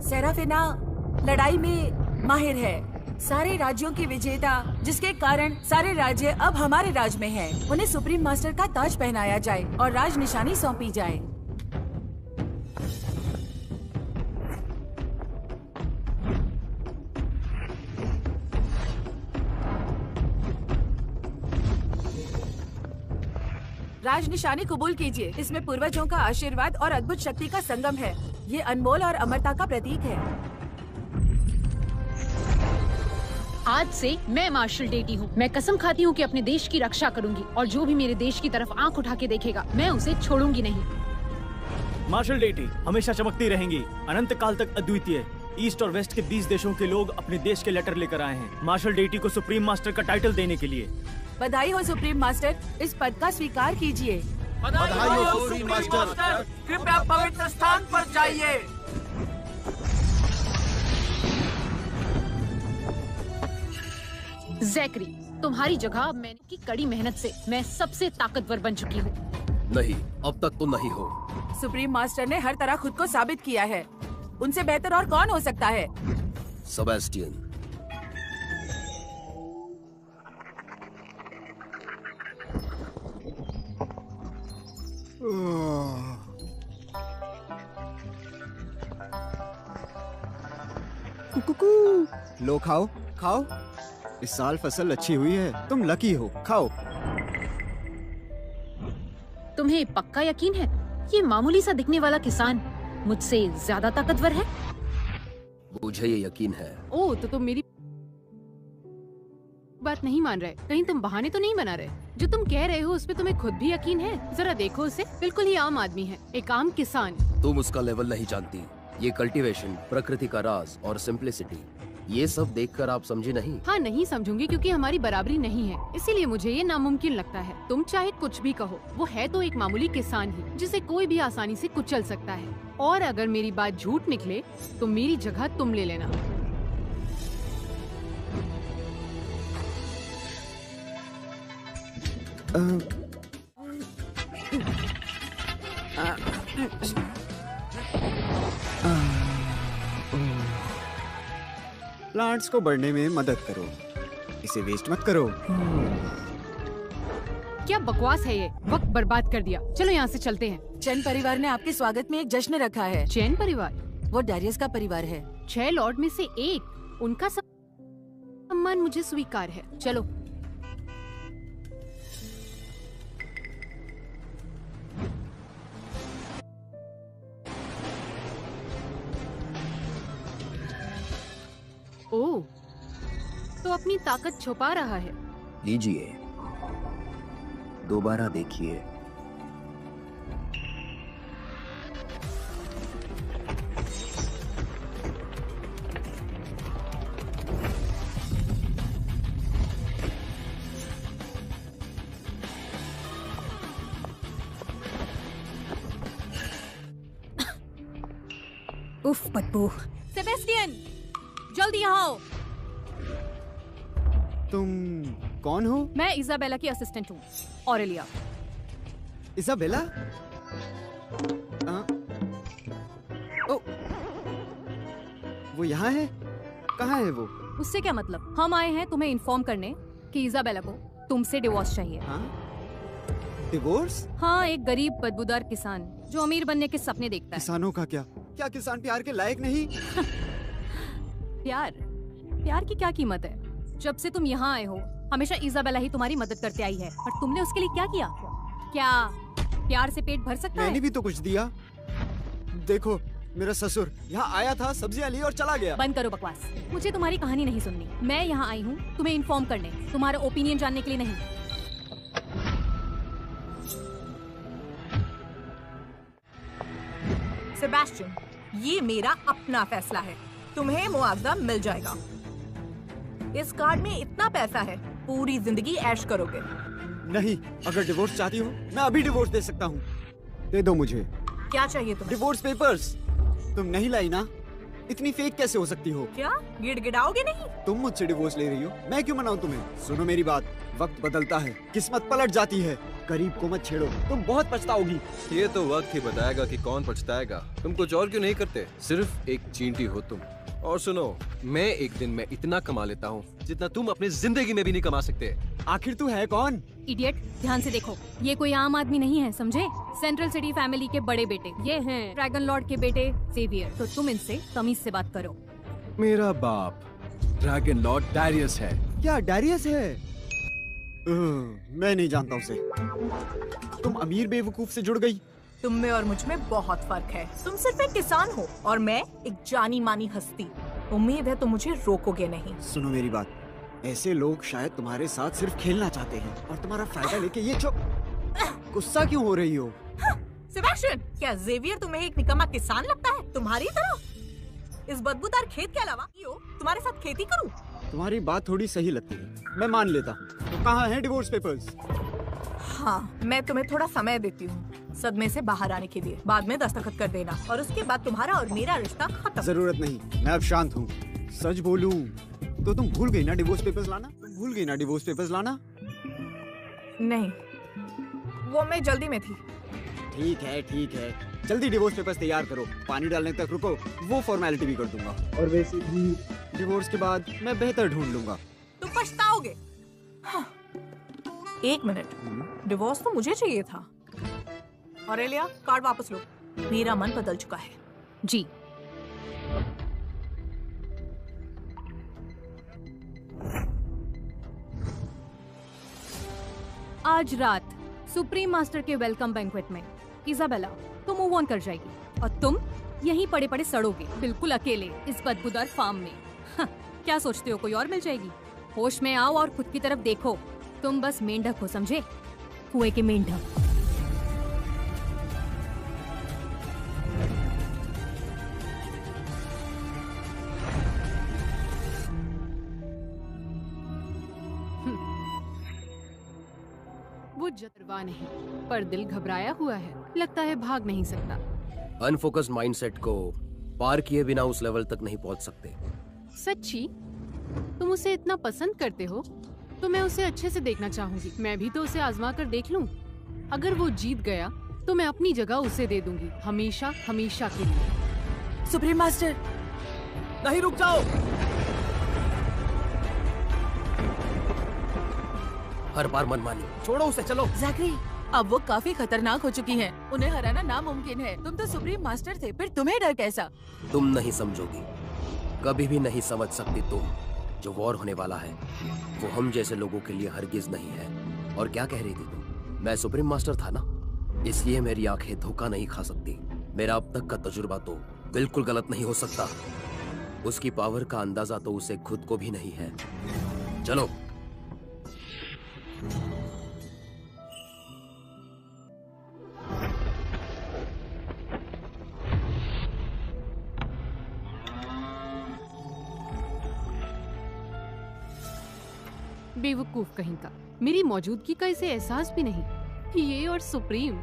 Serafina लड़ाई में माहिर है, सारे राज्यों की विजेता, जिसके कारण सारे राज्य अब हमारे राज में हैं। उन्हें सुप्रीम मास्टर का ताज पहनाया जाए और राज निशानी सौंपी जाए। राज निशानी कबूल कीजिए। इसमें पूर्वजों का आशीर्वाद और अद्भुत शक्ति का संगम है। ये अनमोल और अमरता का प्रतीक है। आज से मैं मार्शल डेटी हूँ। मैं कसम खाती हूँ कि अपने देश की रक्षा करूंगी और जो भी मेरे देश की तरफ आंख उठा के देखेगा मैं उसे छोड़ूंगी नहीं। मार्शल डेटी हमेशा चमकती रहेंगी, अनंत काल तक अद्वितीय। ईस्ट और वेस्ट के 20 देशों के लोग अपने देश के लेटर लेकर आए हैं मार्शल डेटी को सुप्रीम मास्टर का टाइटल देने के लिए। बधाई हो सुप्रीम मास्टर, इस पद का स्वीकार कीजिए। बधाई हो सुप्रीम मास्टर। कृपया पवित्र स्थान पर जाइए। जैकरी, तुम्हारी जगह मैंने की कड़ी मेहनत से मैं सबसे ताकतवर बन चुकी हूँ। नहीं, अब तक तो नहीं हो। सुप्रीम मास्टर ने हर तरह खुद को साबित किया है। उनसे बेहतर और कौन हो सकता है? सेबेस्टियन। कुकू, लो खाओ खाओ। इस साल फसल अच्छी हुई है, तुम लकी हो, खाओ। तुम्हें पक्का यकीन है ये मामूली सा दिखने वाला किसान मुझसे ज्यादा ताकतवर है? मुझे ये यकीन है। ओह, तो तुम मेरी बात नहीं मान रहे। कहीं तुम बहाने तो नहीं बना रहे? जो तुम कह रहे हो उस पे तुम्हें खुद भी यकीन है? जरा देखो उसे, बिल्कुल ही आम आदमी है, एक आम किसान। तुम उसका लेवल नहीं जानती। ये कल्टीवेशन, प्रकृति का राज और सिंप्लिसिटी, ये सब देखकर आप समझी नहीं। हाँ, नहीं समझूंगी क्योंकि हमारी बराबरी नहीं है, इसीलिए मुझे ये नामुमकिन लगता है। तुम चाहे कुछ भी कहो, वो है तो एक मामूली किसान ही जिसे कोई भी आसानी से कुचल सकता है। और अगर मेरी बात झूठ निकले तो मेरी जगह तुम ले लेना। प्लांट्स को बढ़ने में मदद करो, इसे वेस्ट मत करो। क्या बकवास है ये, वक्त बर्बाद कर दिया। चलो यहाँ से चलते हैं। चैन परिवार ने आपके स्वागत में एक जश्न रखा है। चैन परिवार? वो डैरियस का परिवार है। 6 लॉर्ड में से एक, उनका सम्मान मुझे स्वीकार है। चलो। ओह, तो अपनी ताकत छुपा रहा है। लीजिए, दोबारा देखिए। उफ, बदबू। सेबेस्टियन, जल्दी यहाँ आओ। तुम कौन हो? मैं इजाबेला की असिस्टेंट हूँ, ऑरेलिया। इजाबेला? ओ, वो यहाँ है? कहाँ है वो? उससे क्या मतलब? हम आए हैं तुम्हें इन्फॉर्म करने कि इजाबेला को तुमसे डिवोर्स चाहिए। हाँ? डिवोर्स? हाँ, एक गरीब बदबूदार किसान जो अमीर बनने के सपने देखता है। किसानों का क्या? क्या किसान प्यार के लायक नहीं? प्यार की क्या कीमत है? जब से तुम यहाँ आए हो हमेशा इजाबेला ही तुम्हारी मदद करते आई है, और तुमने उसके लिए क्या किया? क्या प्यार से पेट भर सकता है? मैंने भी तो कुछ दिया। देखो, मेरा ससुर यहाँ आया था, सब्जियाँ ली और चला गया। बंद करो बकवास, मुझे तुम्हारी कहानी नहीं सुननी। मैं यहाँ आई हूँ तुम्हें इन्फॉर्म करने, तुम्हारा ओपिनियन जानने के लिए नहीं। सेबेस्टियन, ये मेरा अपना फैसला है। तुम्हें मुआवजा मिल जाएगा। इस कार्ड में इतना पैसा है, पूरी जिंदगी ऐश करोगे। नहीं, अगर डिवोर्स चाहती हो मैं अभी डिवोर्स दे सकता हूँ। दे दो मुझे। क्या चाहिए तुम्हें? Divorce papers. तुम नहीं लाई ना? इतनी फेक कैसे हो सकती हो? क्या गिड़गिड़ाओगे नहीं? तुम मुझसे डिवोर्स ले रही हो, मैं क्यों मनाऊं तुम्हें? सुनो मेरी बात, वक्त बदलता है, किस्मत पलट जाती है। गरीब को मत छेड़ो, तुम बहुत पछताओगी। ये तो वक्त ही बताएगा कि कौन पछताएगा। तुम कुछ और क्यों नहीं करते? सिर्फ एक चींटी हो तुम। और सुनो, मैं एक दिन में इतना कमा लेता हूँ जितना तुम अपनी जिंदगी में भी नहीं कमा सकते। आखिर तू है कौन? इडियट, ध्यान से देखो, ये कोई आम आदमी नहीं है, समझे? सेंट्रल सिटी फैमिली के बड़े बेटे ये हैं ड्रैगन लॉर्ड के बेटे जेवियर। तो तुम इनसे तमीज से बात करो। मेरा बाप ड्रैगन लॉर्ड डैरियस है। क्या डैरियस है? मैं नहीं जानता उसे। तुम अमीर बेवकूफ से जुड़ गई। तुम में और मुझ में बहुत फर्क है। तुम सिर्फ एक किसान हो और मैं एक जानी मानी हस्ती। उम्मीद है तुम मुझे रोकोगे नहीं। सुनो मेरी बात, ऐसे लोग शायद तुम्हारे साथ सिर्फ खेलना चाहते हैं और तुम्हारा फायदा लेके ये गुस्सा क्यों हो रही हो? सेबेस्टियन, क्या जेवियर तुम्हें एक निकम्मा किसान लगता है? तुम्हारी तरह इस बदबूदार खेत के अलावा तुम्हारे साथ खेती करूं? तुम्हारी बात थोड़ी सही लगती है, मैं मान लेता हूँ। तो कहाँ है डिवोर्स पेपर्स? हाँ, मैं तुम्हें थोड़ा समय देती हूँ सदमे से बाहर आने के लिए। बाद में दस्तखत कर देना और उसके बाद तुम्हारा और मेरा रिश्ता खत्म। जरूरत नहीं, मैं अब शांत हूँ। सच बोलूं तो तुम भूल गई ना डिवोर्स पेपर्स लाना? तुम भूल गई ना डिवोर्स पेपर्स लाना? नहीं, वो मैं जल्दी में थी। ठीक है, जल्दी डिवोर्स पेपर्स तैयार करो। पानी डालने तक रुको, वो फॉर्मेलिटी भी कर दूंगा। और वैसे भी डिवोर्स के बाद मैं बेहतर ढूंढ लूंगा। तुम पछताओगे। हाँ। एक मिनट, डिवोर्स तो मुझे चाहिए था। ऑरेलिया, कार्ड वापस लो। मेरा मन बदल चुका है। जी। आज रात सुप्रीम मास्टर के वेलकम बैंक्वेट में इजाबेला तो मूव ऑन कर जाएगी और तुम यहीं पड़े पड़े सड़ोगे, बिल्कुल अकेले इस बदबूदार फार्म में। हाँ, क्या सोचते हो कोई और मिल जाएगी? होश में आओ और खुद की तरफ देखो। तुम बस मेंढक हो, समझे? कुएं के मेंढक। वो जतरवा नहीं, पर दिल घबराया हुआ है। लगता है भाग नहीं सकता। अनफोकस्ड माइंडसेट को पार किए बिना उस लेवल तक नहीं पहुंच सकते। सच्ची? तुम उसे इतना पसंद करते हो तो मैं उसे अच्छे से देखना चाहूंगी। मैं भी तो उसे आजमा कर देख लूं। अगर वो जीत गया तो मैं अपनी जगह उसे दे दूंगी, हमेशा हमेशा के लिए। सुप्रीम मास्टर, नहीं, रुक जाओ। हर बार मनमानी, छोड़ो उसे, चलो। जैकरी, अब वो काफी खतरनाक हो चुकी हैं। उन्हें हराना नामुमकिन है। तुम तो सुप्रीम मास्टर थे, फिर तुम्हें डर कैसा? तुम नहीं समझोगी, कभी भी नहीं समझ सकती तुम। जो वॉर होने वाला है वो हम जैसे लोगों के लिए हरगिज नहीं है। और क्या कह रही थी तुम? मैं सुप्रीम मास्टर था ना, इसलिए मेरी आंखें धोखा नहीं खा सकती। मेरा अब तक का तजुर्बा तो बिल्कुल गलत नहीं हो सकता। उसकी पावर का अंदाजा तो उसे खुद को भी नहीं है। चलो। बेवकूफ कहीं का, मेरी मौजूदगी का इसे एहसास भी नहीं। ये और सुप्रीम,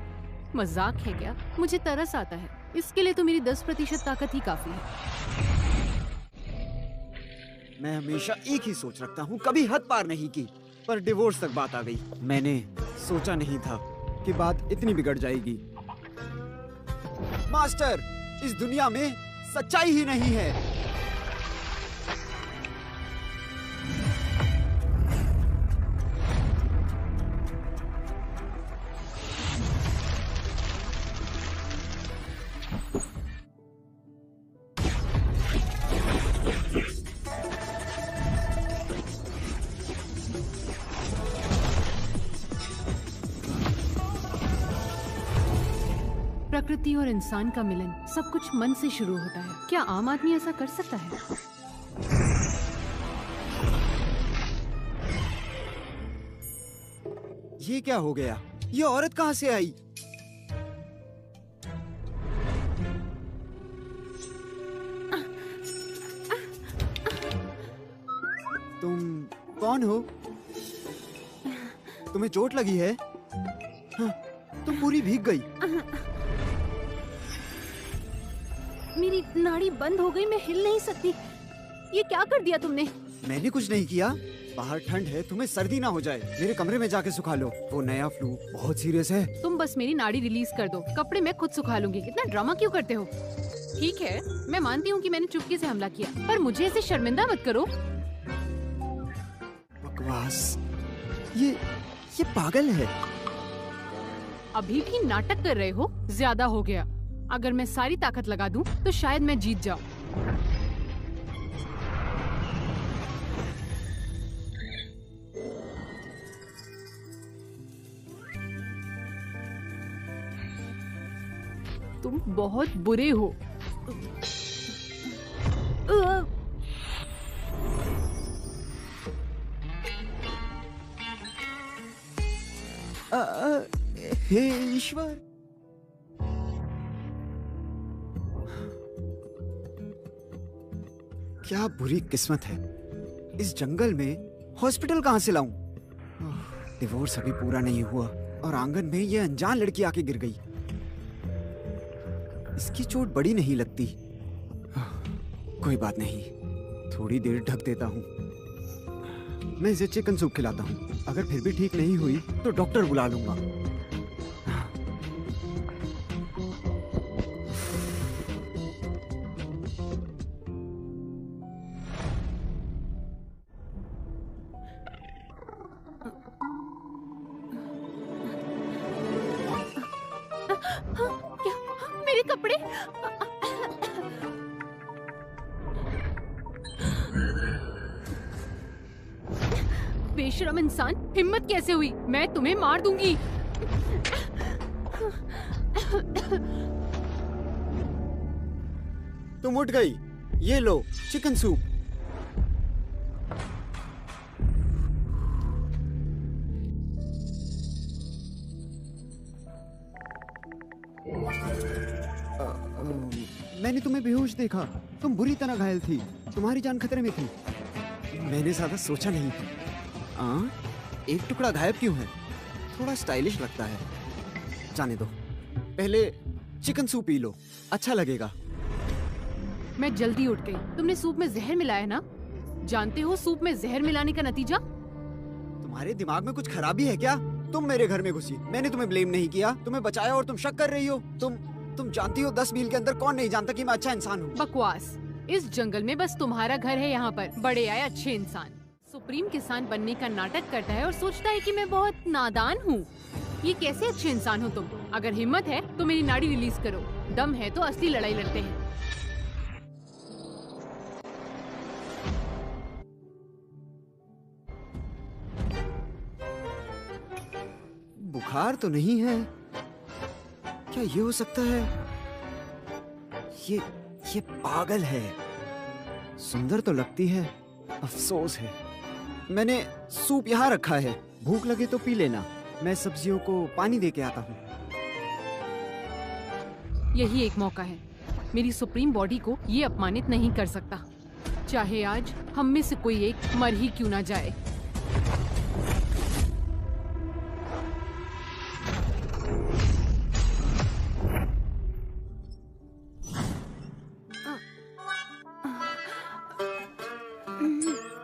मजाक है क्या? मुझे तरस आता है। इसके लिए तो मेरी 10% ताकत ही काफी है। मैं हमेशा एक ही सोच रखता हूँ, कभी हद पार नहीं की, पर डिवोर्स तक बात आ गई। मैंने सोचा नहीं था कि बात इतनी बिगड़ जाएगी। मास्टर, इस दुनिया में सच्चाई ही नहीं है। प्रकृति और इंसान का मिलन सब कुछ मन से शुरू होता है। क्या आम आदमी ऐसा कर सकता है? ये क्या हो गया? ये औरत कहाँ से आई? तुम कौन हो? तुम्हें चोट लगी है? हाँ, तुम पूरी भीग गई। मेरी नाड़ी बंद हो गई, मैं हिल नहीं सकती। ये क्या कर दिया तुमने? मैंने कुछ नहीं किया, बाहर ठंड है, तुम्हें सर्दी ना हो जाए। मेरे कमरे में जाके सुखा लो। वो नया फ्लू बहुत सीरियस है। तुम बस मेरी नाड़ी रिलीज कर दो, कपड़े मैं खुद सुखा लूंगी। इतना ड्रामा क्यों करते हो? ठीक है, मैं मानती हूँ कि मैंने चुपके से हमला किया, पर मुझे ऐसे शर्मिंदा मत करो। बकवास, ये पागल है। अभी भी नाटक कर रहे हो? ज्यादा हो गया। अगर मैं सारी ताकत लगा दूं, तो शायद मैं जीत जाऊं। तुम बहुत बुरे हो। हे ईश्वर, क्या बुरी किस्मत है। इस जंगल में हॉस्पिटल कहाँ से लाऊं? डिवोर्स अभी पूरा नहीं हुआ और आंगन में ये अनजान लड़की आके गिर गई। इसकी चोट बड़ी नहीं लगती। कोई बात नहीं, थोड़ी देर ढक देता हूँ। मैं इसे चिकन सूप खिलाता हूँ। अगर फिर भी ठीक नहीं हुई तो डॉक्टर बुला लूंगा। क्या मेरे कपड़े? बेशरम इंसान, हिम्मत कैसे हुई? मैं तुम्हें मार दूंगी। तुम उठ गई। ये लो चिकन सूप। मैंने तुम्हें बेहोश देखा। तुम बुरी तरह घायल थी। तुम्हारी जान खतरे में थी। मैंने ज्यादा सोचा नहीं। एक टुकड़ा गायब क्यों है? थोड़ा स्टाइलिश लगता है। जाने दो, पहले चिकन सूप पी लो, अच्छा लगेगा। मैं जल्दी उठ गई। तुमने सूप में जहर मिलाया ना? जानते हो सूप में जहर मिलाने का नतीजा? तुम्हारे दिमाग में कुछ खराबी है क्या? तुम मेरे घर में घुसी, मैंने तुम्हें ब्लेम नहीं किया, तुम्हें बचाया और तुम शक कर रही हो। तुम जानती हो 10 मील के अंदर कौन नहीं जानता कि मैं अच्छा इंसान हूँ। बकवास। इस जंगल में बस तुम्हारा घर है। यहाँ पर बड़े आए अच्छे इंसान सुप्रीम किसान बनने का नाटक करता है और सोचता है कि मैं बहुत नादान हूँ। ये कैसे अच्छे इंसान हो तुम? अगर हिम्मत है तो मेरी नाड़ी रिलीज करो, दम है तो असली लड़ाई लड़ते हैं। बुखार तो नहीं है। क्या ये हो सकता है? ये पागल है। सुंदर तो लगती है, अफसोस है। मैंने सूप यहाँ रखा है, भूख लगे तो पी लेना। मैं सब्जियों को पानी दे के आता हूँ। यही एक मौका है। मेरी सुप्रीम बॉडी को ये अपमानित नहीं कर सकता, चाहे आज हम में से कोई एक मर ही क्यों ना जाए।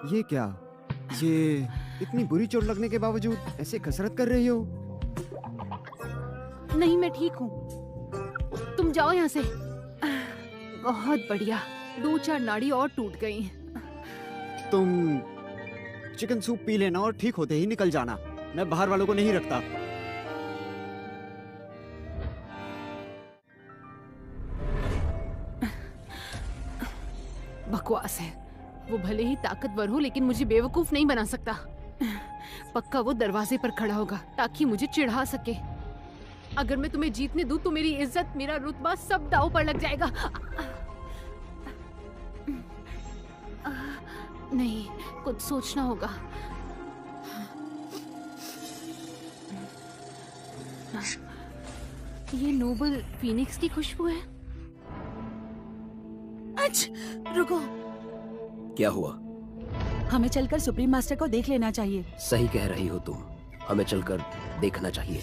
ये क्या? ये इतनी बुरी चोट लगने के बावजूद ऐसे कसरत कर रही हो? नहीं, मैं ठीक हूँ। तुम जाओ यहाँ से। बहुत बढ़िया, 2-4 नाड़ी और टूट गई। तुम चिकन सूप पी लेना और ठीक होते ही निकल जाना। मैं बाहर वालों को नहीं रखता। बकवास है। वो भले ही ताकतवर हो लेकिन मुझे बेवकूफ नहीं बना सकता। पक्का वो दरवाजे पर खड़ा होगा ताकि मुझे चिढ़ा सके। अगर मैं तुम्हें जीतने दूं तो मेरी इज्जत, मेरा रुतबा सब दांव पर लग जाएगा। नहीं, कुछ सोचना होगा। ये नोबल फीनिक्स की खुशबू है। रुको, क्या हुआ? हमें चलकर सुप्रीम मास्टर को देख लेना चाहिए। सही कह रही हो तुम, हमें चलकर देखना चाहिए।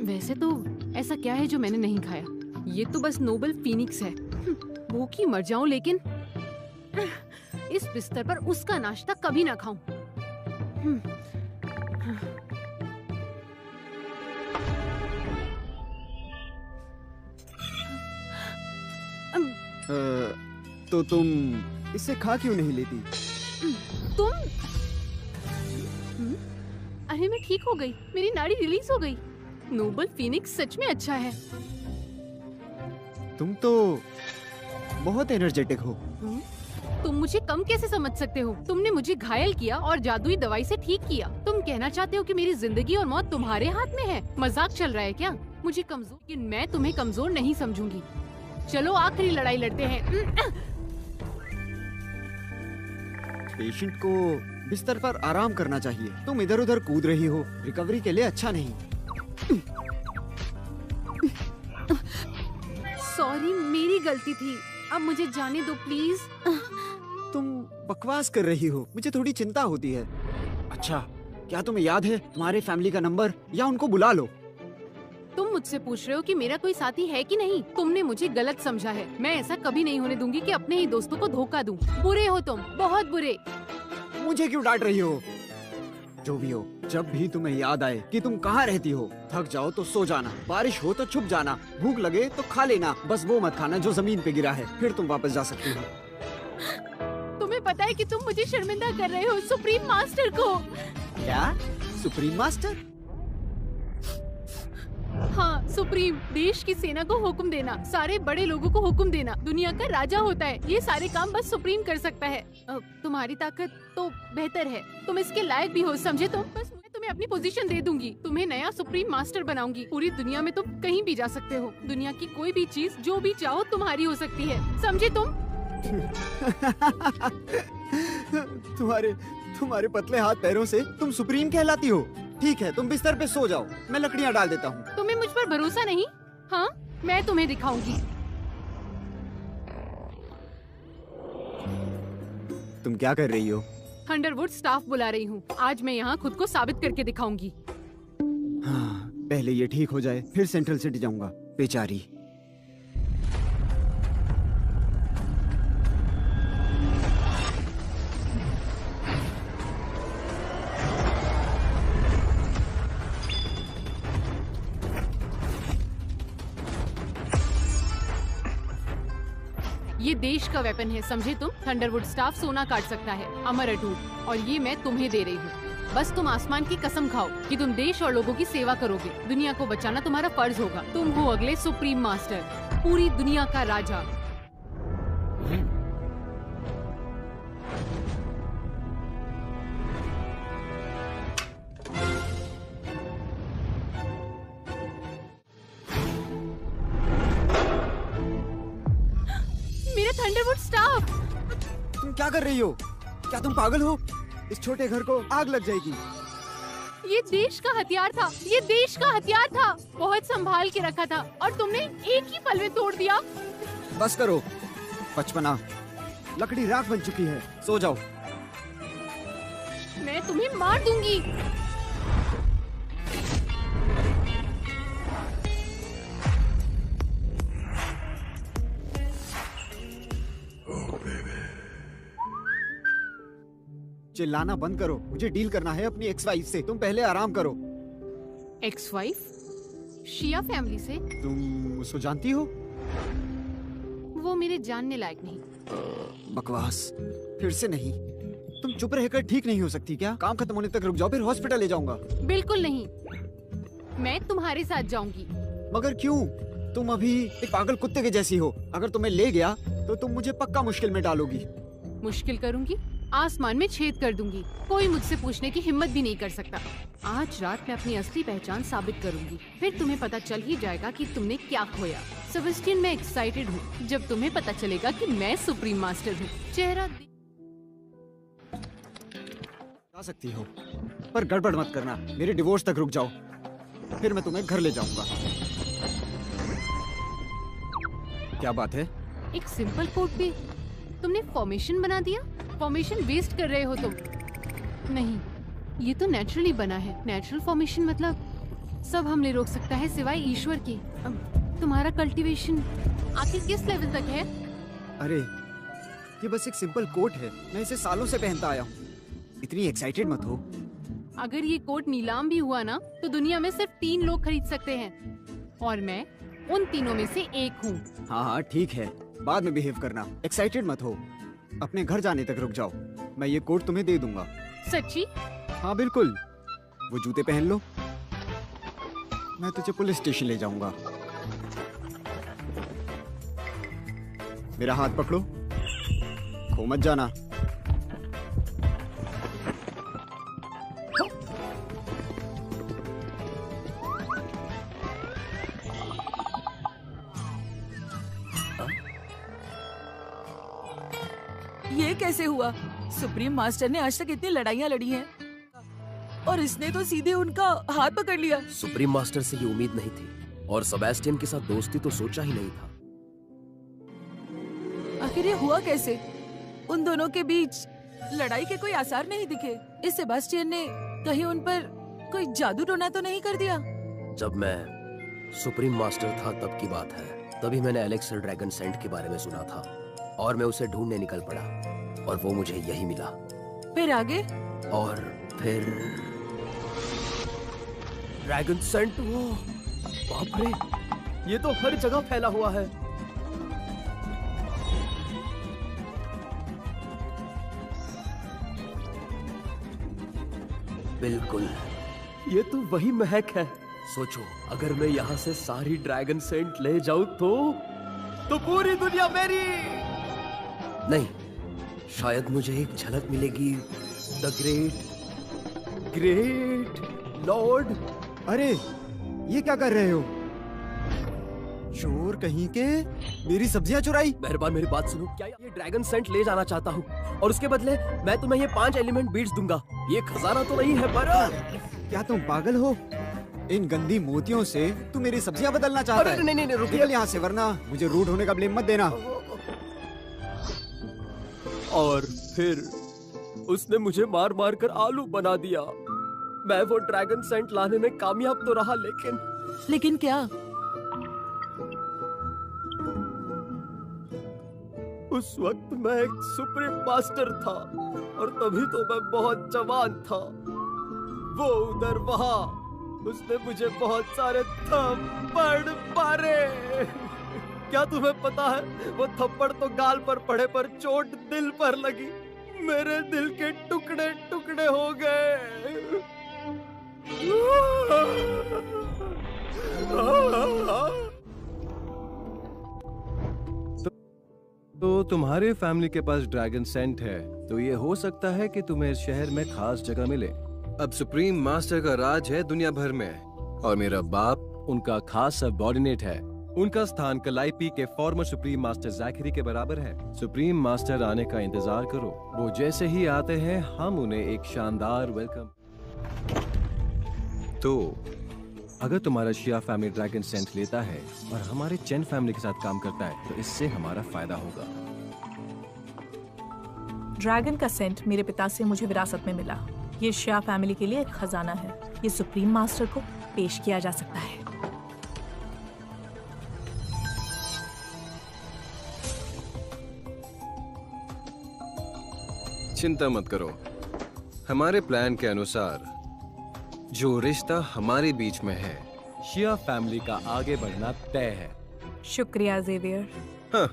वैसे तो ऐसा क्या है जो मैंने नहीं खाया? ये तो बस नोबल फीनिक्स है। भूखी मर जाऊं लेकिन इस बिस्तर पर उसका नाश्ता कभी ना खाऊं। तो तुम इसे खा क्यों नहीं लेती? तुम? अरे मैं ठीक हो गई, मेरी नाड़ी रिलीज हो गई। नोबल फीनिक्स सच में अच्छा है। तुम तो बहुत एनर्जेटिक हो। तुम मुझे कम कैसे समझ सकते हो? तुमने मुझे घायल किया और जादुई दवाई से ठीक किया। तुम कहना चाहते हो कि मेरी जिंदगी और मौत तुम्हारे हाथ में है? मजाक चल रहा है क्या? मुझे कमजोर, लेकिन मैं तुम्हें कमजोर नहीं समझूंगी। चलो आखिरी लड़ाई लड़ते हैं। पेशेंट को बिस्तर पर आराम करना चाहिए। तुम इधर उधर कूद रही हो, रिकवरी के लिए अच्छा नहीं। सॉरी, मेरी गलती थी। अब मुझे जाने दो प्लीज। तुम बकवास कर रही हो, मुझे थोड़ी चिंता होती है। अच्छा, क्या तुम्हें याद है तुम्हारे फैमिली का नंबर? या उनको बुला लो। तुम मुझसे पूछ रहे हो कि मेरा कोई साथी है कि नहीं? तुमने मुझे गलत समझा है। मैं ऐसा कभी नहीं होने दूंगी कि अपने ही दोस्तों को धोखा दूं। बुरे हो तुम, बहुत बुरे। मुझे क्यों डांट रही हो? जो भी हो, जब भी तुम्हें याद आए कि तुम कहाँ रहती हो, थक जाओ तो सो जाना, बारिश हो तो छुप जाना, भूख लगे तो खा लेना, बस वो मत खाना जो जमीन पे गिरा है, फिर तुम वापस जा सकती हो। तुम्हें पता है कि तुम मुझे शर्मिंदा कर रहे हो सुप्रीम मास्टर को। क्या? Supreme master? हाँ, सुप्रीम। देश की सेना को हुक्म देना, सारे बड़े लोगों को हुक्म देना। दुनिया का राजा होता है, ये सारे काम बस सुप्रीम कर सकता है। तुम्हारी ताकत तो बेहतर है, तुम इसके लायक भी हो, समझे तुम? बस मैं तुम्हें अपनी पोजीशन दे दूंगी, तुम्हें नया सुप्रीम मास्टर बनाऊंगी। पूरी दुनिया में तुम कहीं भी जा सकते हो। दुनिया की कोई भी चीज जो भी चाहो तुम्हारी हो सकती है, समझे तुम? तुम्हारे पतले हाथ पैरों से तुम सुप्रीम कहलाती हो। ठीक है, तुम बिस्तर पे सो जाओ, मैं लकड़ियाँ डाल देता हूँ। तुम्हें मुझ पर भरोसा नहीं? हाँ, मैं तुम्हें दिखाऊंगी। तुम क्या कर रही हो? थंडरवुड स्टाफ बुला रही हूँ। आज मैं यहाँ खुद को साबित करके दिखाऊंगी। हाँ, पहले ये ठीक हो जाए, फिर सेंट्रल सिटी जाऊंगा। बेचारी। ये देश का वेपन है, समझे तुम? थंडरवुड स्टाफ सोना काट सकता है, अमर अटूट, और ये मैं तुम्हें दे रही हूँ। बस तुम आसमान की कसम खाओ कि तुम देश और लोगों की सेवा करोगे। दुनिया को बचाना तुम्हारा फर्ज होगा। तुम हो अगले सुप्रीम मास्टर, पूरी दुनिया का राजा। मेरा थंडरवुड स्टाफ! तुम क्या कर रही हो? क्या तुम पागल हो? इस छोटे घर को आग लग जाएगी। ये देश का हथियार था, ये देश का हथियार था। बहुत संभाल के रखा था और तुमने एक ही पल में तोड़ दिया। बस करो, बचपना। लकड़ी राख बन चुकी है, सो जाओ। मैं तुम्हें मार दूंगी। चिल्लाना बंद करो, मुझे डील करना है अपनी एक्स वाइफ से। तुम पहले आराम करो। Ex wife? शिया फैमिली से? तुम उसको जानती हो? वो मेरे जानने लायक नहीं। बकवास, फिर से नहीं। तुम चुप रहकर ठीक नहीं हो सकती क्या? काम खत्म होने तक रुक जाओ, फिर हॉस्पिटल ले जाऊंगा। बिल्कुल नहीं, मैं तुम्हारे साथ जाऊंगी। मगर क्यों? तुम अभी एक पागल कुत्ते के जैसी हो। अगर तुम्हें ले गया तो तुम मुझे पक्का मुश्किल में डालोगी। मुश्किल करूंगी? आसमान में छेद कर दूंगी। कोई मुझसे पूछने की हिम्मत भी नहीं कर सकता। आज रात मैं अपनी असली पहचान साबित करूंगी, फिर तुम्हें पता चल ही जाएगा कि तुमने क्या खोया। सेबेस्टियन, मैं एक्साइटेड हूँ जब तुम्हें पता चलेगा कि मैं सुप्रीम मास्टर हूँ। चेहरा जा सकती हो, पर गड़बड़ मत करना। मेरे डिवोर्स तक रुक जाओ, फिर मैं तुम्हें घर ले जाऊंगा। क्या बात है? एक सिंपल कोड पे तुमने फॉर्मेशन बना दिया। फॉर्मेशन वेस्ट कर रहे हो तुम। नहीं, ये तो नेचुरली बना है। नेचुरल फॉर्मेशन मतलब सब हमने रोक सकता है सिवाय ईश्वर के। तुम्हारा कल्टीवेशन आखिर किस लेवल तक है? अरे ये बस एक सिंपल कोट है, मैं इसे सालों से पहनता आया हूँ। इतनी एक्साइटेड मत हो। अगर ये कोट नीलाम भी हुआ ना तो दुनिया में सिर्फ 3 लोग खरीद सकते हैं और मैं उन तीनों में से एक हूँ। हाँ हाँ ठीक है, बाद में बिहेव करना। एक्साइटेड मत हो, अपने घर जाने तक रुक जाओ, मैं ये कोट तुम्हें दे दूंगा। सच्ची? हाँ बिल्कुल। वो जूते पहन लो, मैं तुझे पुलिस स्टेशन ले जाऊंगा। मेरा हाथ पकड़ो, खो मत जाना। ये कैसे हुआ? सुप्रीम मास्टर ने आज तक इतनी लड़ाइयाँ लड़ी हैं और इसने तो सीधे उनका हाथ पकड़ लिया। सुप्रीम मास्टर से ये उम्मीद नहीं थी और सेबेस्टियन के साथ दोस्ती तो सोचा ही नहीं था। आखिर ये हुआ कैसे? उन दोनों के बीच लड़ाई के कोई आसार नहीं दिखे। इस सेबेस्टियन ने कहीं उन पर कोई जादू टोना तो नहीं कर दिया? जब मैं सुप्रीम मास्टर था तब की बात है। तभी मैंने एलेक्सर ड्रैगन सेंट के बारे में सुना था और मैं उसे ढूंढने निकल पड़ा और वो मुझे यही मिला। फिर आगे? और फिर ड्रैगन सेंट, वो बाप रे, ये तो हर जगह फैला हुआ है। बिल्कुल, ये तो वही महक है। सोचो, अगर मैं यहाँ से सारी ड्रैगन सेंट ले जाऊं तो पूरी दुनिया मेरी। नहीं, शायद मुझे एक झलक मिलेगी द ग्रेट लॉर्ड। अरे ये क्या कर रहे हो? चोर कहीं के, मेरी सब्जियां चुराई। मेहरबान मेरी बात सुनो। क्या ये ड्रैगन सेंट ले जाना चाहता हूँ और उसके बदले मैं तुम्हें ये 5 एलिमेंट बीट्स दूंगा। ये खजाना तो नहीं है पर क्या तुम पागल हो? इन गंदी मोतियों से तू मेरी सब्जियां बदलना चाहता है? नहीं, निकल यहाँ से, वरना मुझे रूड होने का ब्लेम मत देना। और फिर उसने मुझे मार मार कर आलू बना दिया। मैं वो ड्रैगन सेंट लाने में कामयाब तो रहा, लेकिन क्या? उस वक्त मैं एक सुप्रीम मास्टर था और तभी तो मैं बहुत जवान था। वो उधर वहां उसने मुझे बहुत सारे थप्पड़ मारे। क्या तुम्हें पता है, वो थप्पड़ तो गाल पर पड़े पर चोट दिल पर लगी। मेरे दिल के टुकड़े टुकड़े हो गए। तो तुम्हारे फैमिली के पास ड्रैगन सेंट है, तो ये हो सकता है कि तुम्हें इस शहर में खास जगह मिले। अब सुप्रीम मास्टर का राज है दुनिया भर में और मेरा बाप उनका खास सबऑर्डिनेट है। उनका स्थान कलाइपी के फॉर्मर सुप्रीम मास्टर जैकरी के बराबर है। सुप्रीम मास्टर आने का इंतजार करो, वो जैसे ही आते हैं हम उन्हें एक शानदार वेलकम। तो अगर तुम्हारा शिया फैमिली ड्रैगन सेंट लेता है और हमारे चेन फैमिली के साथ काम करता है तो इससे हमारा फायदा होगा। ड्रैगन का सेंट मेरे पिता से मुझे विरासत में मिला। ये शिया फैमिली के लिए एक खजाना है। ये सुप्रीम मास्टर को पेश किया जा सकता है। चिंता मत करो, हमारे प्लान के अनुसार जो रिश्ता हमारे बीच में है, शिया फैमिली का आगे बढ़ना तय है। शुक्रिया जेवियर। हाँ,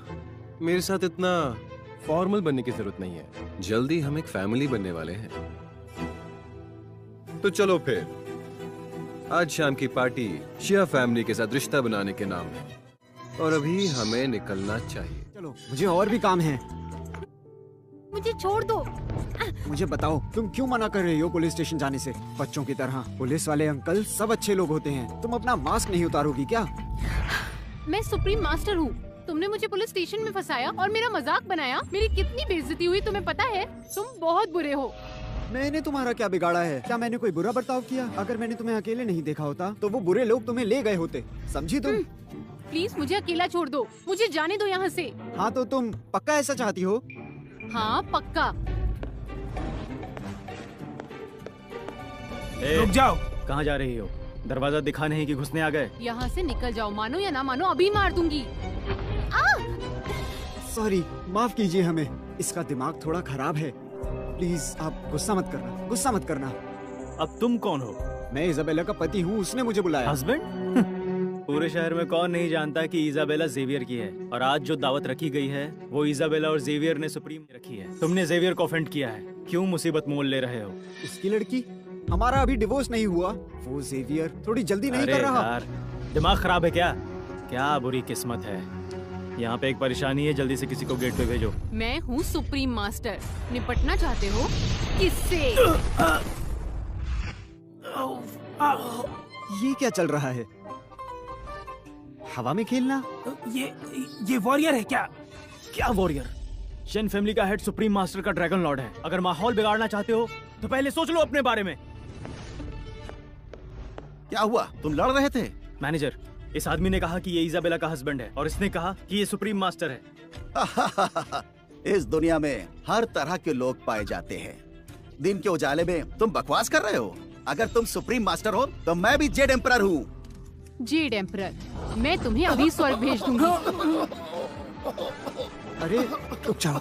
मेरे साथ इतना फॉर्मल बनने की जरूरत नहीं है। जल्दी हम एक फैमिली बनने वाले हैं। तो चलो फिर, आज शाम की पार्टी शिया फैमिली के साथ रिश्ता बनाने के नाम है और अभी हमें निकलना चाहिए। चलो, मुझे और भी काम है। मुझे छोड़ दो। मुझे बताओ, तुम क्यों मना कर रही हो पुलिस स्टेशन जाने से? बच्चों की तरह पुलिस वाले अंकल सब अच्छे लोग होते हैं। तुम अपना मास्क नहीं उतारोगी क्या? मैं सुप्रीम मास्टर हूँ। तुमने मुझे पुलिस स्टेशन में फंसाया और मेरा मजाक बनाया। मेरी कितनी बेइज्जती हुई तुम्हें पता है? तुम बहुत बुरे हो। मैंने तुम्हारा क्या बिगाड़ा है? क्या मैंने कोई बुरा बर्ताव किया? अगर मैंने तुम्हें अकेले नहीं देखा होता तो वो बुरे लोग तुम्हें ले गए होते, समझी तुम? प्लीज मुझे अकेला छोड़ दो, मुझे जाने दो यहाँ से। हाँ तो तुम पक्का ऐसा चाहती हो? हाँ पक्का। रुक जाओ। कहाँ जा रही हो? दरवाजा दिखा नहीं कि घुसने आ गए? यहाँ से निकल जाओ, मानो या ना मानो अभी मार दूंगी। सॉरी, माफ कीजिए हमें, इसका दिमाग थोड़ा खराब है। प्लीज आप गुस्सा मत करना, गुस्सा मत करना। अब तुम कौन हो? मैं इजाबेला का पति हूँ, उसने मुझे बुलाया। हस्बैंड? पूरे शहर में कौन नहीं जानता कि इजाबेला जेवियर की है, और आज जो दावत रखी गई है वो इजाबेला और जेवियर ने सुप्रीम में रखी है। तुमने जेवियर को ऑफेंड किया है, क्यों मुसीबत मोल ले रहे हो? उसकी लड़की? हमारा अभी डिवोर्स नहीं हुआ। वो जेवियर थोड़ी जल्दी नहीं कर रहा? यार, दिमाग खराब है क्या? क्या बुरी किस्मत है। यहाँ पे एक परेशानी है, जल्दी से किसी को गेट पे भेजो। मैं हूँ सुप्रीम मास्टर। निपटना चाहते हो किससे? ये क्या चल रहा है? हवा में खेलना? ये वॉरियर है क्या? क्या वॉरियर? शेन फैमिली का हेड सुप्रीम मास्टर का ड्रैगन लॉर्ड है। अगर माहौल बिगाड़ना चाहते हो तो पहले सोच लो अपने बारे में। क्या हुआ? तुम लड़ रहे थे? मैनेजर, इस आदमी ने कहा कि ये इजाबेला का हस्बैंड है, और इसने कहा कि ये सुप्रीम मास्टर है। इस दुनिया में हर तरह के लोग पाए जाते हैं। दिन के उजाले में तुम बकवास कर रहे हो। अगर तुम सुप्रीम मास्टर हो तो मैं भी जेड एम्परर हूँ। Z emperor? मैं तुम्हें अभी स्वर्ग भेज दूंगी। अरे रुक जाओ,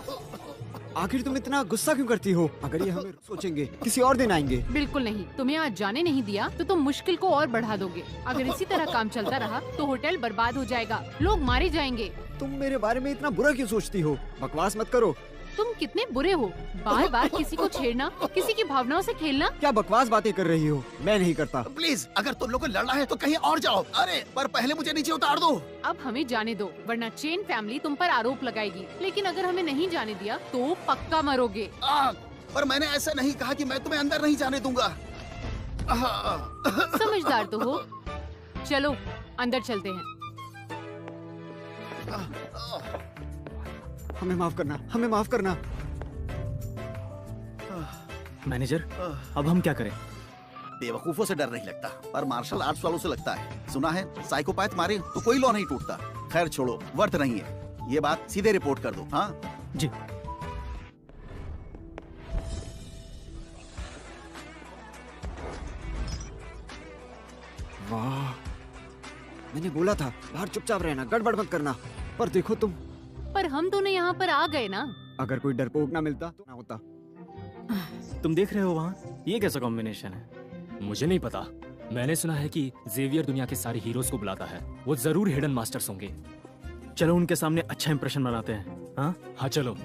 आखिर तुम इतना गुस्सा क्यों करती हो? अगर ये हमें सोचेंगे किसी और दिन आएंगे। बिल्कुल नहीं, तुम्हें आज जाने नहीं दिया तो तुम मुश्किल को और बढ़ा दोगे। अगर इसी तरह काम चलता रहा तो होटल बर्बाद हो जाएगा, लोग मारे जाएंगे। तुम मेरे बारे में इतना बुरा क्यों सोचती हो? बकवास मत करो। तुम कितने बुरे हो, बार बार किसी को छेड़ना, किसी की भावनाओं से खेलना। क्या बकवास बातें कर रही हो? मैं नहीं करता। प्लीज, अगर तुम लोगों को लड़ना है तो कहीं और जाओ। अरे पर पहले मुझे नीचे उतार दो। अब हमें जाने दो, वरना चेन फैमिली तुम पर आरोप लगाएगी। लेकिन अगर हमें नहीं जाने दिया तो पक्का मरोगे। पर मैंने ऐसा नहीं कहा कि मैं तुम्हें अंदर नहीं जाने दूंगा। समझदार तो हो। चलो अंदर चलते हैं। हमें माफ करना, हमें माफ करना। मैनेजर, अब हम क्या करें? बेवकूफों से डर नहीं लगता, पर मार्शल आर्ट्स वालों से लगता है। सुना है साइकोपैथ मारे तो कोई लॉ नहीं टूटता। खैर छोड़ो, वर्थ नहीं है। ये बात सीधे रिपोर्ट कर दो। हाँ जी। वाह, मैंने बोला था बाहर चुपचाप रहना, गड़बड़ मत करना। पर देखो तुम। पर हम दोनों यहाँ पर आ गए ना। अगर कोई डरपोक ना मिलता तो ना होता। तुम देख रहे हो वहाँ, ये कैसा कॉम्बिनेशन है? मुझे नहीं पता। मैंने सुना है कि जेवियर दुनिया के सारे हीरोज को बुलाता है। वो जरूर हिडन मास्टर्स होंगे। चलो उनके सामने अच्छा इंप्रेशन बनाते हैं। हाँ चलो।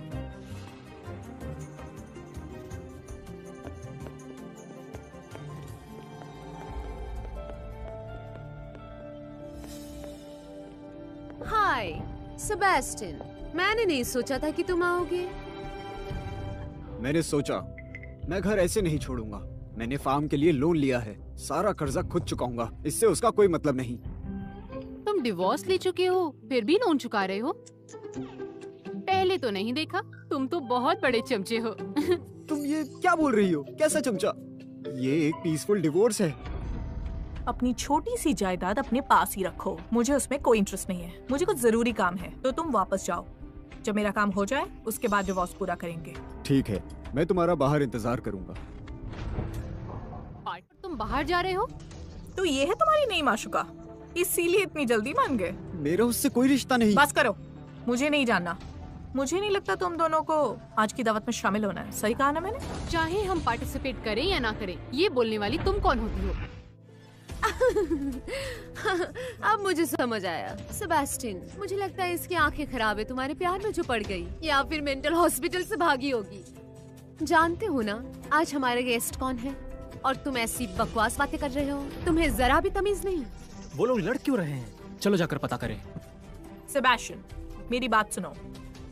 हाय सेबेस्टियन, मैंने नहीं सोचा था कि तुम आओगे। मैंने सोचा मैं घर ऐसे नहीं छोड़ूंगा। मैंने फार्म के लिए लोन लिया है, सारा कर्जा खुद चुकाऊंगा। इससे उसका कोई मतलब नहीं। तुम डिवोर्स ले चुके हो फिर भी लोन चुका रहे हो? पहले तो नहीं देखा। तुम तो बहुत बड़े चमचे हो। तुम ये क्या बोल रही हो? कैसा चमचा? ये एक पीसफुल डिवोर्स है। अपनी छोटी सी जायदाद अपने पास ही रखो। मुझे उसमें कोई इंटरेस्ट नहीं है। मुझे कुछ जरूरी काम है, तो तुम वापस जाओ। जब मेरा काम हो जाए उसके बाद डिवोर्स पूरा करेंगे। ठीक है, मैं तुम्हारा बाहर इंतजार करूंगा। तुम बाहर जा रहे हो? तो ये है तुम्हारी नई माशुका, इसीलिए इतनी जल्दी मान गए? मेरा उससे कोई रिश्ता नहीं। बस करो, मुझे नहीं जानना। मुझे नहीं लगता तुम दोनों को आज की दावत में शामिल होना है। सही कहा ना मैंने? चाहे हम पार्टिसिपेट करें या ना करें, ये बोलने वाली तुम कौन होती हो? अब मुझे समझ आया सेबेस्टियन। मुझे लगता है इसकी आंखें खराब है, तुम्हारे प्यार में जो पड़ गई, या फिर मेंटल हॉस्पिटल से भागी होगी। जानते हो ना आज हमारे गेस्ट कौन है? और तुम ऐसी बकवास बातें कर रहे हो। तुम्हें जरा भी तमीज नहीं। वो लोग लड़ क्यों रहे हैं? चलो जाकर पता करें। सेबेस्टियन, मेरी बात सुनो।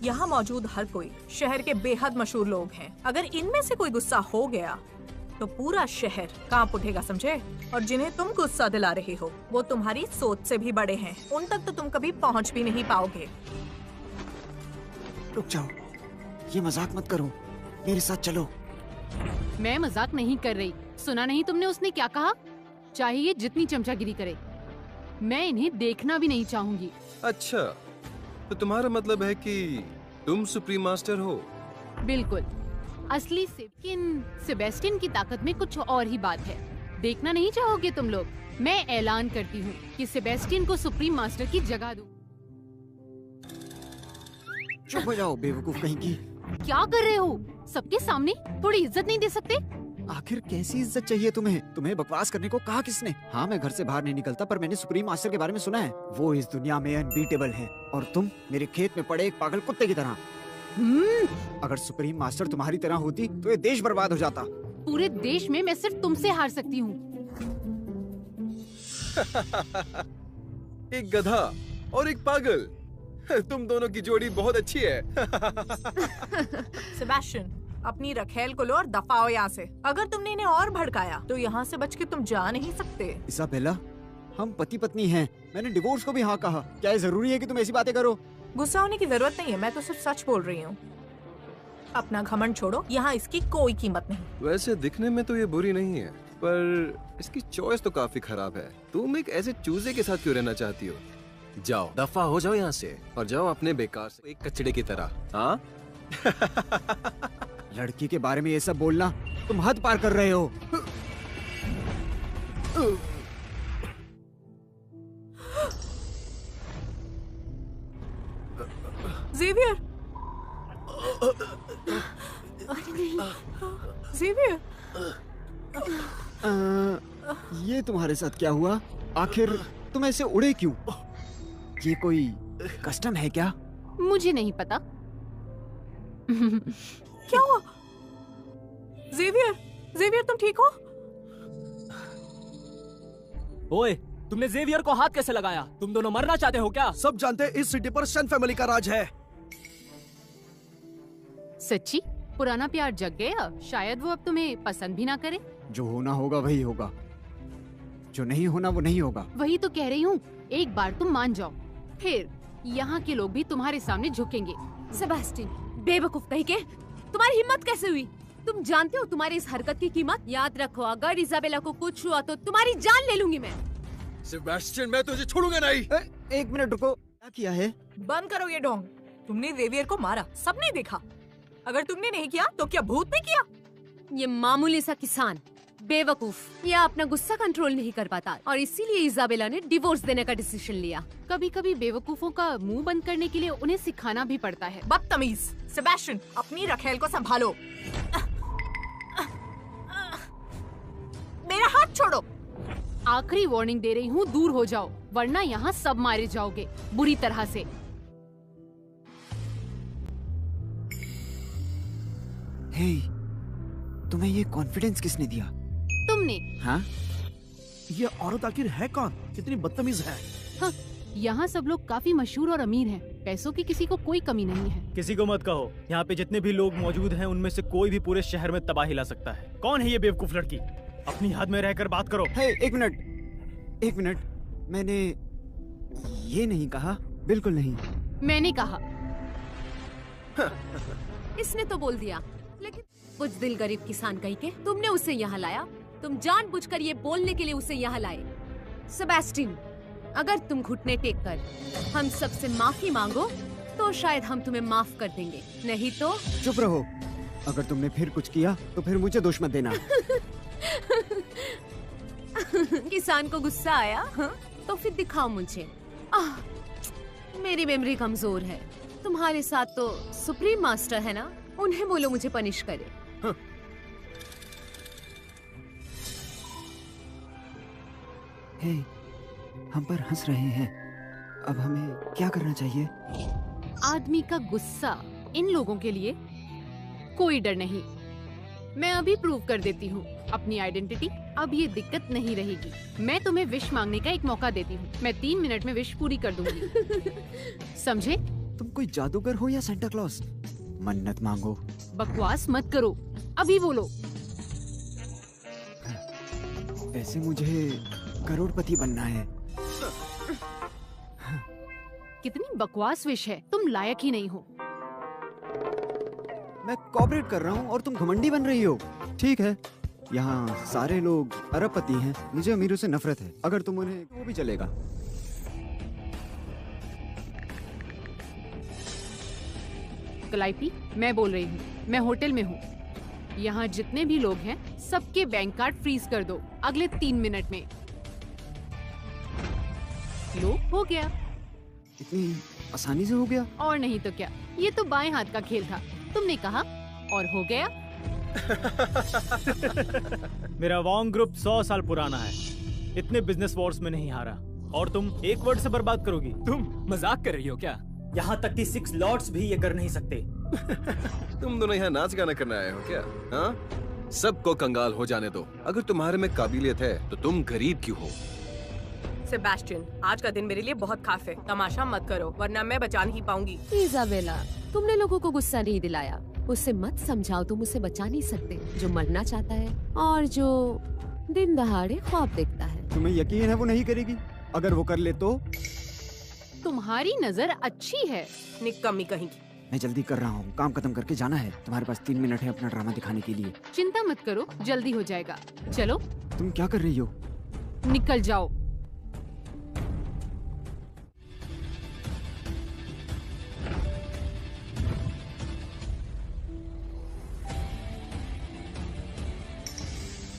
यहाँ मौजूद हर कोई शहर के बेहद मशहूर लोग हैं। अगर इनमें से कोई गुस्सा हो गया तो पूरा शहर कांप उठेगा, समझे? और जिन्हें तुम गुस्सा दिला रहे हो वो तुम्हारी सोच से भी बड़े हैं। उन तक तो तुम कभी पहुंच भी नहीं पाओगे। रुक जाओ, ये मजाक मत करो, मेरे साथ चलो। मैं मजाक नहीं कर रही। सुना नहीं तुमने उसने क्या कहा? चाहे ये जितनी चमचागिरी करे, मैं इन्हें देखना भी नहीं चाहूंगी। अच्छा, तो तुम्हारा मतलब है कि तुम सुप्रीम मास्टर हो? बिल्कुल असली सेबेस्टियन की ताकत में कुछ और ही बात है। देखना नहीं चाहोगे तुम लोग? मैं ऐलान करती हूँ कि सेबेस्टियन को सुप्रीम मास्टर की जगह दूं। चुप हो जाओ बेवकूफ कहीं की। क्या कर रहे हो? सबके सामने थोड़ी इज्जत नहीं दे सकते? आखिर कैसी इज्जत चाहिए तुम्हें? तुम्हें बकवास करने को कहा किसने? हाँ, मैं घर से बाहर नहीं निकलता, पर मैंने सुप्रीम मास्टर के बारे में सुना है। वो इस दुनिया में अनबीटेबल है और तुम मेरे खेत में पड़े एक पागल कुत्ते की तरह। अगर सुप्रीम मास्टर तुम्हारी तरह होती तो ये देश बर्बाद हो जाता। पूरे देश में मैं सिर्फ तुमसे हार सकती हूँ। एक गधा और एक पागल, तुम दोनों की जोड़ी बहुत अच्छी है। सेबेस्टियन, अपनी रखेल को लो और दफाओ यहाँ से। अगर तुमने इन्हें और भड़काया तो यहाँ से बच के तुम जा नहीं सकते। इसाबेला, हम पति पत्नी हैं। मैंने डिवोर्स को भी हाँ कहा। क्या ये जरूरी है कि तुम ऐसी बातें करो? गुस्सा होने की जरूरत नहीं है, मैं तो सिर्फ सच बोल रही हूँ। अपना घमंड छोड़ो, यहाँ इसकी कोई कीमत नहीं। वैसे दिखने में तो ये बुरी नहीं है, पर इसकी चॉइस तो काफी खराब है। तुम एक ऐसे चूजे के साथ क्यों रहना चाहती हो? जाओ, दफा हो जाओ यहाँ से और जाओ अपने बेकार से एक कचड़े की तरह। हाँ? लड़की के बारे में ये सब बोलना, तुम हद पार कर रहे हो। ज़ेवियर, अरे नहीं, ज़ेवियर, ये तुम्हारे साथ क्या हुआ? आखिर तुम ऐसे उड़े क्यों? ये कोई कस्टम है क्या? मुझे नहीं पता। क्या हुआ? ज़ेवियर, ज़ेवियर तुम ठीक हो? ओए, तुमने ज़ेवियर को हाथ कैसे लगाया? तुम दोनों मरना चाहते हो क्या? सब जानते हैं इस सिटी पर सन फैमिली का राज है। सच्ची? पुराना प्यार जग गया? शायद वो अब तुम्हें पसंद भी ना करे। जो होना होगा वही होगा, जो नहीं होना वो नहीं होगा। वही तो कह रही हूँ, एक बार तुम मान जाओ, फिर यहाँ के लोग भी तुम्हारे सामने झुकेंगे। सेबेस्टियन, बेवकूफ कहीं के, तुम्हारी हिम्मत कैसे हुई? तुम जानते हो तुम्हारी इस हरकत की कीमत? याद रखो, अगर इजाबेला को कुछ हुआ तो तुम्हारी जान ले लूंगी मैं। सेबेस्टियन, मैं तुझे छोड़ूंगा नहीं। एक मिनट रुको, क्या किया है? बंद करो ये ढोंग। तुमने ज़ेवियर को मारा, सबने देखा। अगर तुमने नहीं किया तो क्या भूत ने किया? ये मामूली सा किसान बेवकूफ, ये अपना गुस्सा कंट्रोल नहीं कर पाता और इसीलिए इजाबेला ने डिवोर्स देने का डिसीजन लिया। कभी कभी बेवकूफों का मुंह बंद करने के लिए उन्हें सिखाना भी पड़ता है। बदतमीज। सेबेस्टियन, अपनी रखेल को संभालो। मेरा हाथ छोड़ो। आखिरी वार्निंग दे रही हूँ, दूर हो जाओ, वरना यहाँ सब मारे जाओगे बुरी तरह से। हे, तुम्हें ये कॉन्फिडेंस किसने दिया? तुमने। हाँ? ये औरत आखिर है कौन? कितनी बदतमीज है। हाँ, यहाँ सब लोग काफी मशहूर और अमीर हैं। पैसों की किसी को कोई कमी नहीं है। किसी को मत कहो। यहाँ पे जितने भी लोग मौजूद हैं उनमें से कोई भी पूरे शहर में तबाही ला सकता है। कौन है ये बेवकूफ लड़की? अपनी हद में रहकर बात करो। हे, एक मिनट, मैंने ये नहीं कहा, बिल्कुल नहीं। मैंने कहा। इसने तो बोल दिया, लेकिन कुछ दिल गरीब किसान कहीं के, तुमने उसे यहाँ लाया। तुम जानबूझकर ये बोलने के लिए उसे यहाँ लाए। सेबेस्टियन, अगर तुम घुटने टेक कर हम सबसे माफी मांगो तो शायद हम तुम्हें माफ कर देंगे, नहीं तो। चुप रहो। अगर तुमने फिर कुछ किया तो फिर मुझे दोष मत देना। किसान को गुस्सा आया? हाँ? तो फिर दिखाओ मुझे। मेरी मेमोरी कमजोर है। तुम्हारे साथ तो सुप्रीम मास्टर है ना, उन्हें बोलो मुझे पनिश करे। हे, हम पर हंस रहे हैं। अब हमें क्या करना चाहिए? आदमी का गुस्सा इन लोगों के लिए कोई डर नहीं। मैं अभी प्रूव कर देती हूँ अपनी आइडेंटिटी। अब ये दिक्कत नहीं रहेगी। मैं तुम्हें विश मांगने का एक मौका देती हूँ। मैं 3 मिनट में विश पूरी कर दूंगी। समझे? तुम कोई जादूगर हो या सेंटा क्लॉस? मन्नत मांगो। बकवास मत करो, अभी बोलो। वैसे मुझे करोड़पति बनना है। कितनी बकवास विश है, तुम लायक ही नहीं हो। मैं कोऑपरेट कर रहा हूँ और तुम घमंडी बन रही हो। ठीक है, यहाँ सारे लोग अरबपति हैं। मुझे अमीरों से नफरत है। अगर तुम उन्हें, वो भी चलेगा। कलाइपी, मैं बोल रही हूँ। मैं होटल में हूँ। यहाँ जितने भी लोग हैं सबके बैंक कार्ड फ्रीज कर दो अगले 3 मिनट में। लो, हो गया। इतनी आसानी से हो गया? और नहीं तो क्या, ये तो बाएं हाथ का खेल था। तुमने कहा और हो गया। मेरा वॉन्ग ग्रुप 100 साल पुराना है, इतने बिजनेस वॉर्स में नहीं हारा, और तुम एक वर्ड से बर्बाद करोगी। तुम मजाक कर रही हो क्या? यहाँ तक कि 6 लॉर्ड्स भी ये कर नहीं सकते। तुम दोनों यहाँ नाच गाना करने आए हो क्या? हाँ, सबको कंगाल हो जाने दो। अगर तुम्हारे में काबिलियत है तो तुम गरीब क्यों हो? सेबेस्टियन, आज का दिन मेरे लिए बहुत खास है। तमाशा मत करो वरना मैं बचा नहीं पाऊंगी। इजाबेला, तुमने लोगों को गुस्सा नहीं दिलाया। उसे मत समझाओ, तुम उसे बचा नहीं सकते। जो मरना चाहता है और जो दिन दहाड़े ख्वाब देखता है। तुम्हें यकीन है वो नहीं करेगी? अगर वो कर ले तो? तुम्हारी नजर अच्छी है। निकम्मी कहीं की। मैं जल्दी कर रहा हूँ, काम खत्म करके जाना है। तुम्हारे पास 3 मिनट है अपना ड्रामा दिखाने के लिए। चिंता मत करो, जल्दी हो जाएगा। चलो। तुम क्या कर रही हो? निकल जाओ।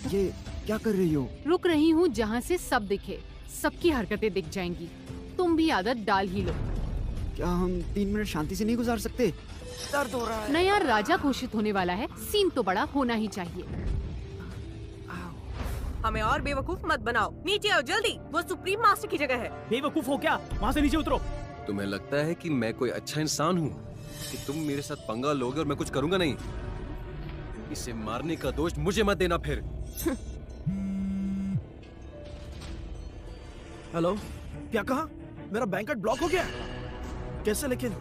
ये क्या कर रही हो? रुक रही हूँ जहाँ से सब दिखे, सबकी हरकतें दिख जाएंगी। तुम भी आदत डाल ही लो। क्या हम 3 मिनट शांति से नहीं गुजार सकते? दर्द हो रहा है। नया राजा घोषित होने वाला है, सीन तो बड़ा होना ही चाहिए। हमें और बेवकूफ मत बनाओ। नीचे आओ जल्दी, वो सुप्रीम मास्टर की जगह है। बेवकूफ हो क्या? वहाँ से नीचे उतरो। तुम्हें लगता है कि मैं कोई अच्छा इंसान हूँ कि तुम मेरे साथ पंगा लोगे और मैं कुछ करूँगा नहीं? इसे मारने का दोष मुझे मत देना फिर। हेलो, क्या कहा? मेरा बैंकट ब्लॉक हो गया? कैसे लेकिन?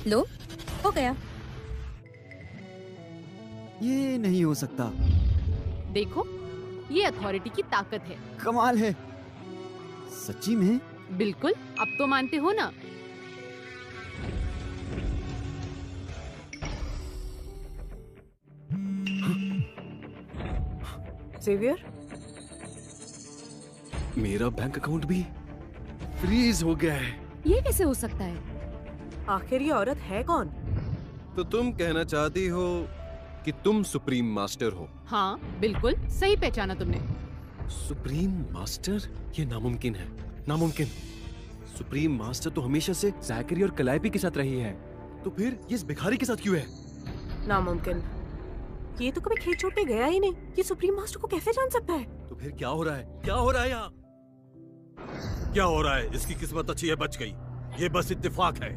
लो, हो गया। ये नहीं हो सकता। देखो, ये अथॉरिटी की ताकत है। कमाल है। सच्ची में? बिल्कुल, अब तो मानते हो ना? ज़ेवियर, मेरा बैंक अकाउंट भी फ्रीज हो गया है। ये कैसे हो सकता है? आखिर ये औरत है कौन? तो तुम कहना चाहती हो कि तुम सुप्रीम मास्टर हो? हाँ, बिल्कुल सही पहचाना तुमने। Supreme master? ये नामुमकिन है, नामुमकिन। सुप्रीम मास्टर तो हमेशा से जैकरी और कलाइपी के साथ रही है, तो फिर ये इस भिखारी के साथ क्यों है? नामुमकिन। ये तो कभी खेत छोड़ के गया ही नहीं। ये सुप्रीम मास्टर को कैसे जान सकता है? तो फिर क्या हो रहा है? क्या हो रहा है यहाँ? क्या हो रहा है? इसकी किस्मत अच्छी है, बच गई। ये बस इत्तेफाक है।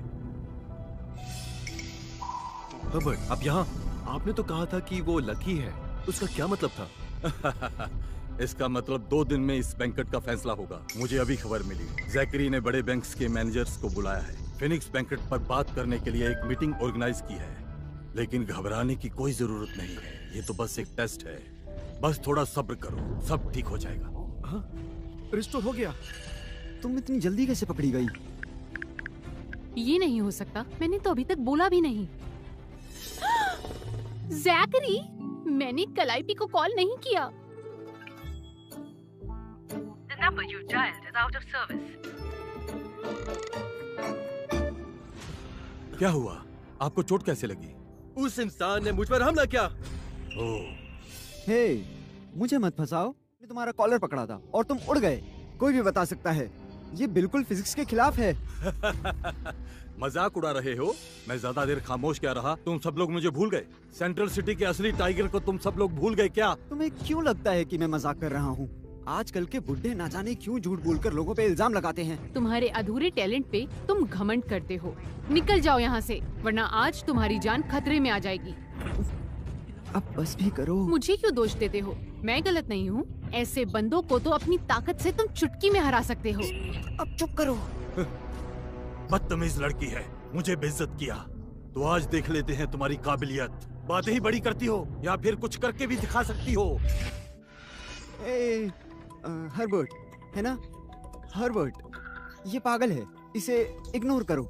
हर्बर्ट, आप यहाँ? आपने तो कहा था कि वो लकी है, उसका क्या मतलब था? इसका मतलब 2 दिन में इस बैंकट का फैसला होगा। मुझे अभी खबर मिली, जैकरी ने बड़े बैंक्स के मैनेजर्स को बुलाया है। फिनिक्स बैंकट पर बात करने के लिए एक मीटिंग ऑर्गेनाइज की है। लेकिन घबराने की कोई जरूरत नहीं है, ये तो बस एक टेस्ट है। बस थोड़ा सब्र करो, सब ठीक हो जाएगा। हाँ? रिस्टोर हो गया। तुम इतनी जल्दी कैसे पकड़ी गई? ये नहीं हो सकता, मैंने तो अभी तक बोला भी नहीं। जैकरी, मैंने कलाइपी को कॉल नहीं किया। The number you dialed is out of service. क्या हुआ? आपको चोट कैसे लगी? उस इंसान ने मुझ पर हमला किया। हे, मुझे मत फंसाओ। मैंने तुम्हारा कॉलर पकड़ा था और तुम उड़ गए। कोई भी बता सकता है, ये बिल्कुल फिजिक्स के खिलाफ है। मजाक उड़ा रहे हो? मैं ज्यादा देर खामोश क्या रहा? तुम सब लोग मुझे भूल गए? सेंट्रल सिटी के असली टाइगर को तुम सब लोग भूल गए क्या? तुम्हें क्यों लगता है कि मैं मजाक कर रहा हूँ? आजकल के बुड्ढे ना जाने क्यों झूठ बोलकर लोगों पे इल्जाम लगाते हैं। तुम्हारे अधूरे टैलेंट पे तुम घमंड करते हो। निकल जाओ यहाँ से, वरना आज तुम्हारी जान खतरे में आ जाएगी। अब बस भी करो। मुझे क्यों दोष देते हो? मैं गलत नहीं हूँ। ऐसे बंदों को तो अपनी ताकत से तुम चुटकी में हरा सकते हो। अब चुप करो। बदतमीज लड़की है, मुझे बेइज्जत किया। तो आज देख लेते हैं तुम्हारी काबिलियत। बातें ही बड़ी करती हो या फिर कुछ करके भी दिखा सकती हो। हर्बर्ट, है ना? हर्बर्ट, ये पागल है, इसे इग्नोर करो।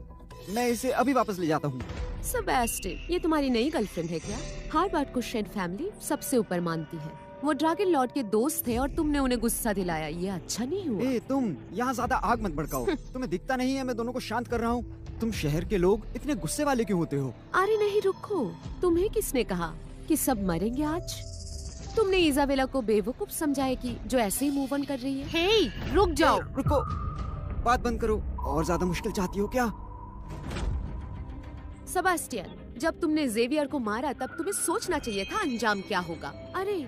मैं इसे अभी वापस ले जाता हूँ। सेबेस्टियन, ये तुम्हारी नई गर्लफ्रेंड है क्या? हर्बर्ट को शेड फैमिली सबसे ऊपर मानती है। वो ड्रैगन लॉर्ड के दोस्त थे और तुमने उन्हें गुस्सा दिलाया। ये अच्छा नहीं हुआ। तुम यहाँ ज्यादा आग मत भड़काओ। तुम्हें दिखता नहीं है मैं दोनों को शांत कर रहा हूँ? तुम शहर के लोग इतने गुस्से वाले क्यों होते हो? अरे नहीं, रुको। तुम्हें किसने कहा? कि सब मरेंगे आज? तुमने इजाबेला को बेवकूफ समझाया कि जो ऐसे ही मूव ऑन कर रही है। हे, रुक जाओ। रुको, बात बंद करो। और ज्यादा मुश्किल चाहती हो क्या? सेबास्टियन, जब तुमने जेवियर को मारा तब तुम्हें सोचना चाहिए था अंजाम क्या होगा। अरे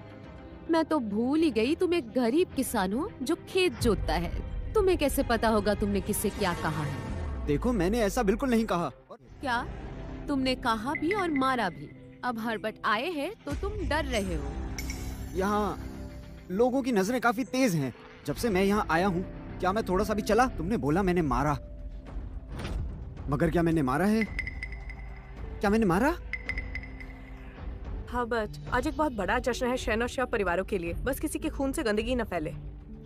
मैं तो भूल ही गई तुम एक गरीब किसान हो जो खेत जोतता है। तुम्हें कैसे पता होगा तुमने किससे क्या कहा है? देखो, मैंने ऐसा बिल्कुल नहीं कहा। क्या तुमने कहा भी और मारा भी? अब हर्बर्ट आए हैं तो तुम डर रहे हो। यहाँ लोगों की नजरें काफी तेज हैं। जब से मैं यहाँ आया हूँ, क्या मैं थोड़ा सा भी चला? तुमने बोला मैंने मारा, मगर क्या मैंने मारा है? क्या मैंने मारा? हर्बर्ट, आज एक बहुत बड़ा जश्न है शैन और शाह परिवारों के लिए। बस किसी के खून से गंदगी न फैले।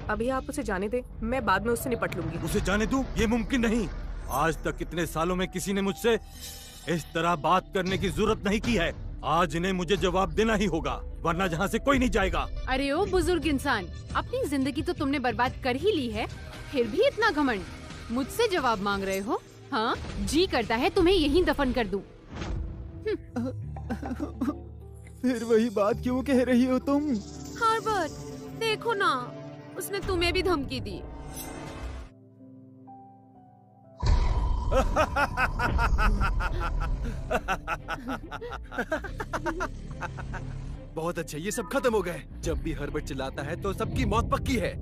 अभी आप उसे जाने दे, मैं बाद में उससे निपट लूंगी। उसे जाने दूं? ये मुमकिन नहीं। आज तक इतने सालों में किसी ने मुझसे इस तरह बात करने की जरूरत नहीं की है। आज इन्हें मुझे जवाब देना ही होगा, वरना यहाँ से कोई नहीं जाएगा। अरे ओ बुजुर्ग इंसान, अपनी जिंदगी तो तुमने बर्बाद कर ही ली है, फिर भी इतना घमंड? मुझसे जवाब मांग रहे हो? हाँ, जी करता है तुम्हें यहीं दफन कर दूं। फिर वही बात क्यों कह रही हो तुम? हर्बर्ट, देखो ना, उसने तुम्हें भी धमकी दी। बहुत अच्छे, ये सब खत्म हो गए। जब भी हर्बर्ट चिल्लाता है तो सबकी मौत पक्की है।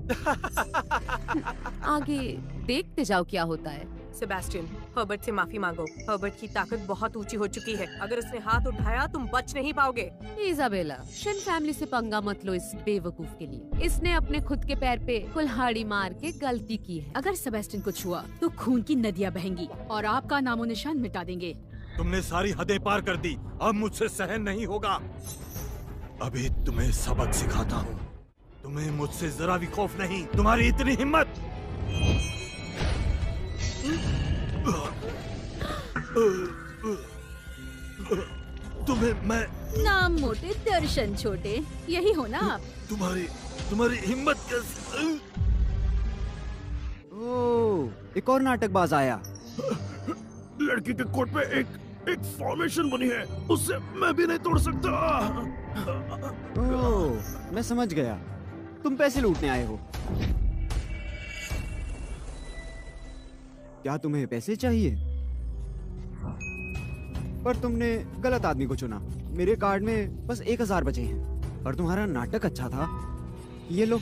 आगे देखते जाओ क्या होता है। सेबास्टियन, हर्बर्ट से माफी मांगो। हर्बर्ट की ताकत बहुत ऊंची हो चुकी है। अगर उसने हाथ उठाया तुम बच नहीं पाओगे। इजाबेला, शेन फैमिली से पंगा मत लो इस बेवकूफ के लिए। इसने अपने खुद के पैर पे कुल्हाड़ी मार के गलती की है। अगर सेबास्टियन को छुआ तो खून की नदियाँ बहेंगी और आपका नामो निशान मिटा देंगे। तुमने सारी हदें पार कर दी, अब मुझसे सहन नहीं होगा। अभी तुम्हें सबक सिखाता हूँ। तुम्हें मुझसे जरा भी खौफ नहीं, तुम्हारी इतनी हिम्मत। तुम्हें मैं नाम मोटे दर्शन छोटे, यही हो ना आप? तुम्हारी हिम्मत कैसे? ओह, एक और नाटकबाज आया। लड़की के कोट पे एक फॉर्मेशन बनी है, उससे मैं भी नहीं तोड़ सकता। ओह, मैं समझ गया, तुम पैसे लूटने आए हो। क्या तुम्हें पैसे चाहिए? पर तुमने गलत आदमी को चुना। मेरे कार्ड में बस 1000 बचे हैं। पर तुम्हारा नाटक अच्छा था। ये लो।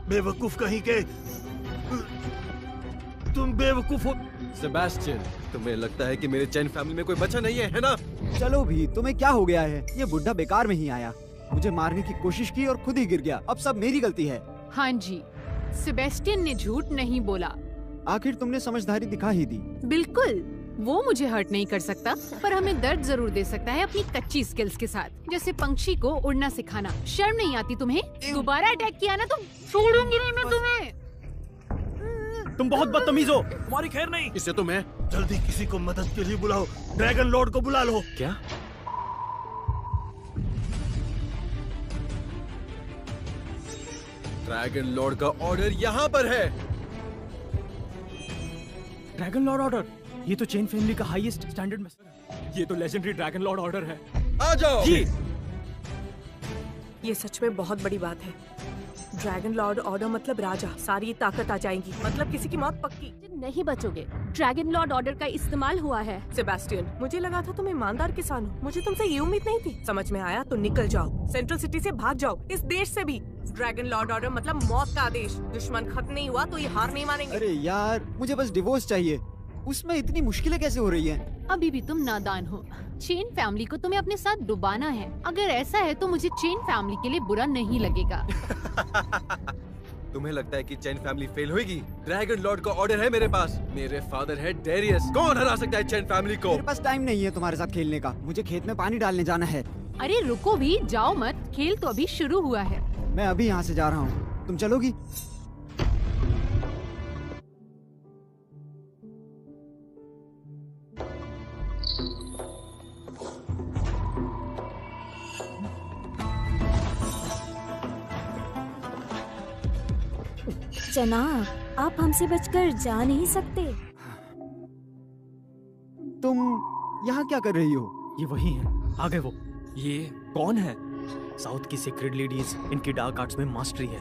बेवकूफ कहीं के, तुम बेवकूफ हो। सेबास्टियन, तुम्हें लगता है कि मेरे चैन फैमिली में कोई बचा नहीं है ना? चलो भी, तुम्हें क्या हो गया है? ये बुढ़ा बेकार में ही आया, मुझे मारने की कोशिश की और खुद ही गिर गया। अब सब मेरी गलती है। हाँ जी, सेबास्टियन ने झूठ नहीं बोला। आखिर तुमने समझदारी दिखा ही दी। बिल्कुल, वो मुझे हर्ट नहीं कर सकता, पर हमें दर्द जरूर दे सकता है अपनी कच्ची स्किल्स के साथ। जैसे पंछी को उड़ना सिखाना। शर्म नहीं आती तुम्हें? दोबारा अटैक किया ना तो छोड़ूंगी नहीं मैं तुम्हें। तुम बहुत बदतमीज हो, तुम्हारी खैर नहीं। इससे तो मैं जल्दी किसी को मदद के लिए बुलाओ, ड्रैगन लॉर्ड को बुला लो। क्या? ड्रैगन लॉर्ड का ऑर्डर यहाँ पर है। Dragon Lord order? ये तो चेन फैमिली का हाईएस्ट स्टैंडर्ड में है। ये तो लेजेंडरी ड्रैगन लॉर्ड ऑर्डर है। आ जाओ। जी। ये सच में बहुत बड़ी बात है। ड्रैगन लॉर्ड ऑर्डर मतलब राजा, सारी ताकत आ जाएगी, मतलब किसी की मौत पक्की। नहीं बचोगे। ड्रैगन लॉर्ड ऑर्डर का इस्तेमाल हुआ है। सेबास्टियन, मुझे लगा था तुम ईमानदार किसान हो, मुझे तुमसे ये उम्मीद नहीं थी। समझ में आया तो निकल जाओ, सेंट्रल सिटी से भाग जाओ, इस देश से भी। ड्रैगन लॉर्ड ऑर्डर मतलब मौत का आदेश। दुश्मन खत्म नहीं हुआ तो ये हार नहीं मानेंगे। अरे यार, मुझे बस डिवोर्स चाहिए, उसमें इतनी मुश्किलें कैसे हो रही हैं? अभी भी तुम नादान हो। चेन फैमिली को तुम्हें अपने साथ डुबाना है। अगर ऐसा है तो मुझे चेन फैमिली के लिए बुरा नहीं लगेगा। तुम्हें लगता है कि चैन फैमिली फेल होगी? ड्रैगन लॉर्ड का ऑर्डर है मेरे पास। मेरे फादर है डेरियस। कौन हरा सकता है चैन फैमिली को? मेरे पास टाइम नहीं है तुम्हारे साथ खेलने का। मुझे खेत में पानी डालने जाना है। अरे रुको भी, जाओ मत, खेल तो अभी शुरू हुआ है। मैं अभी यहाँ से जा रहा हूँ, तुम चलोगी? जनाब, आप हमसे बचकर जा नहीं सकते। तुम यहाँ क्या कर रही हो? ये वही हैं, आ गए वो। ये कौन है? साउथ की सीक्रेट लेडीज, इनकी डार्क आर्ट्स में मास्टरी है।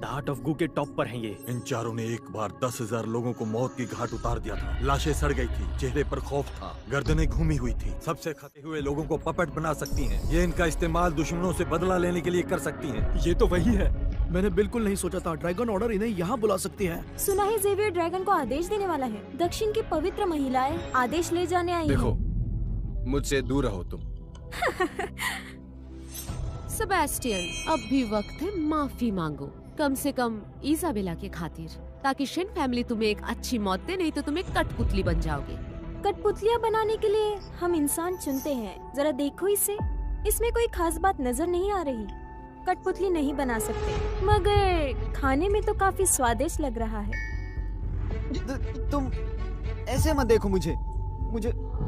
द आर्ट ऑफ गू के टॉप पर हैं ये। इन चारों ने एक बार 10,000 लोगों को मौत की घाट उतार दिया था। लाशें सड़ गई थी, चेहरे पर खौफ था, गर्दनें घूमी हुई थी। सबसे खते हुए लोगों को पपेट बना सकती हैं। ये इनका इस्तेमाल दुश्मनों से बदला लेने के लिए कर सकती हैं। ये तो वही है। मैंने बिल्कुल नहीं सोचा था ड्रैगन ऑर्डर इन्हें यहाँ बुला सकती है। सुना है जेवियर ड्रैगन को आदेश देने वाला है। दक्षिण की पवित्र महिलाएं आदेश ले जाने आई देखो, हैं। मुझसे दूर रहो तुम। सेबेस्टियन, अब भी वक्त है माफी मांगो, कम से कम इजाबेला के खातिर, ताकि शेन फैमिली तुम्हें एक अच्छी मौत दे, नहीं तो तुम एक कठपुतली बन जाओगे। कठपुतलियाँ बनाने के लिए हम इंसान चुनते हैं। जरा देखो इसे, इसमें कोई खास बात नजर नहीं आ रही। कठपुतली नहीं बना सकते, मगर खाने में तो काफी स्वादिष्ट लग रहा है। तुम ऐसे मत देखो मुझे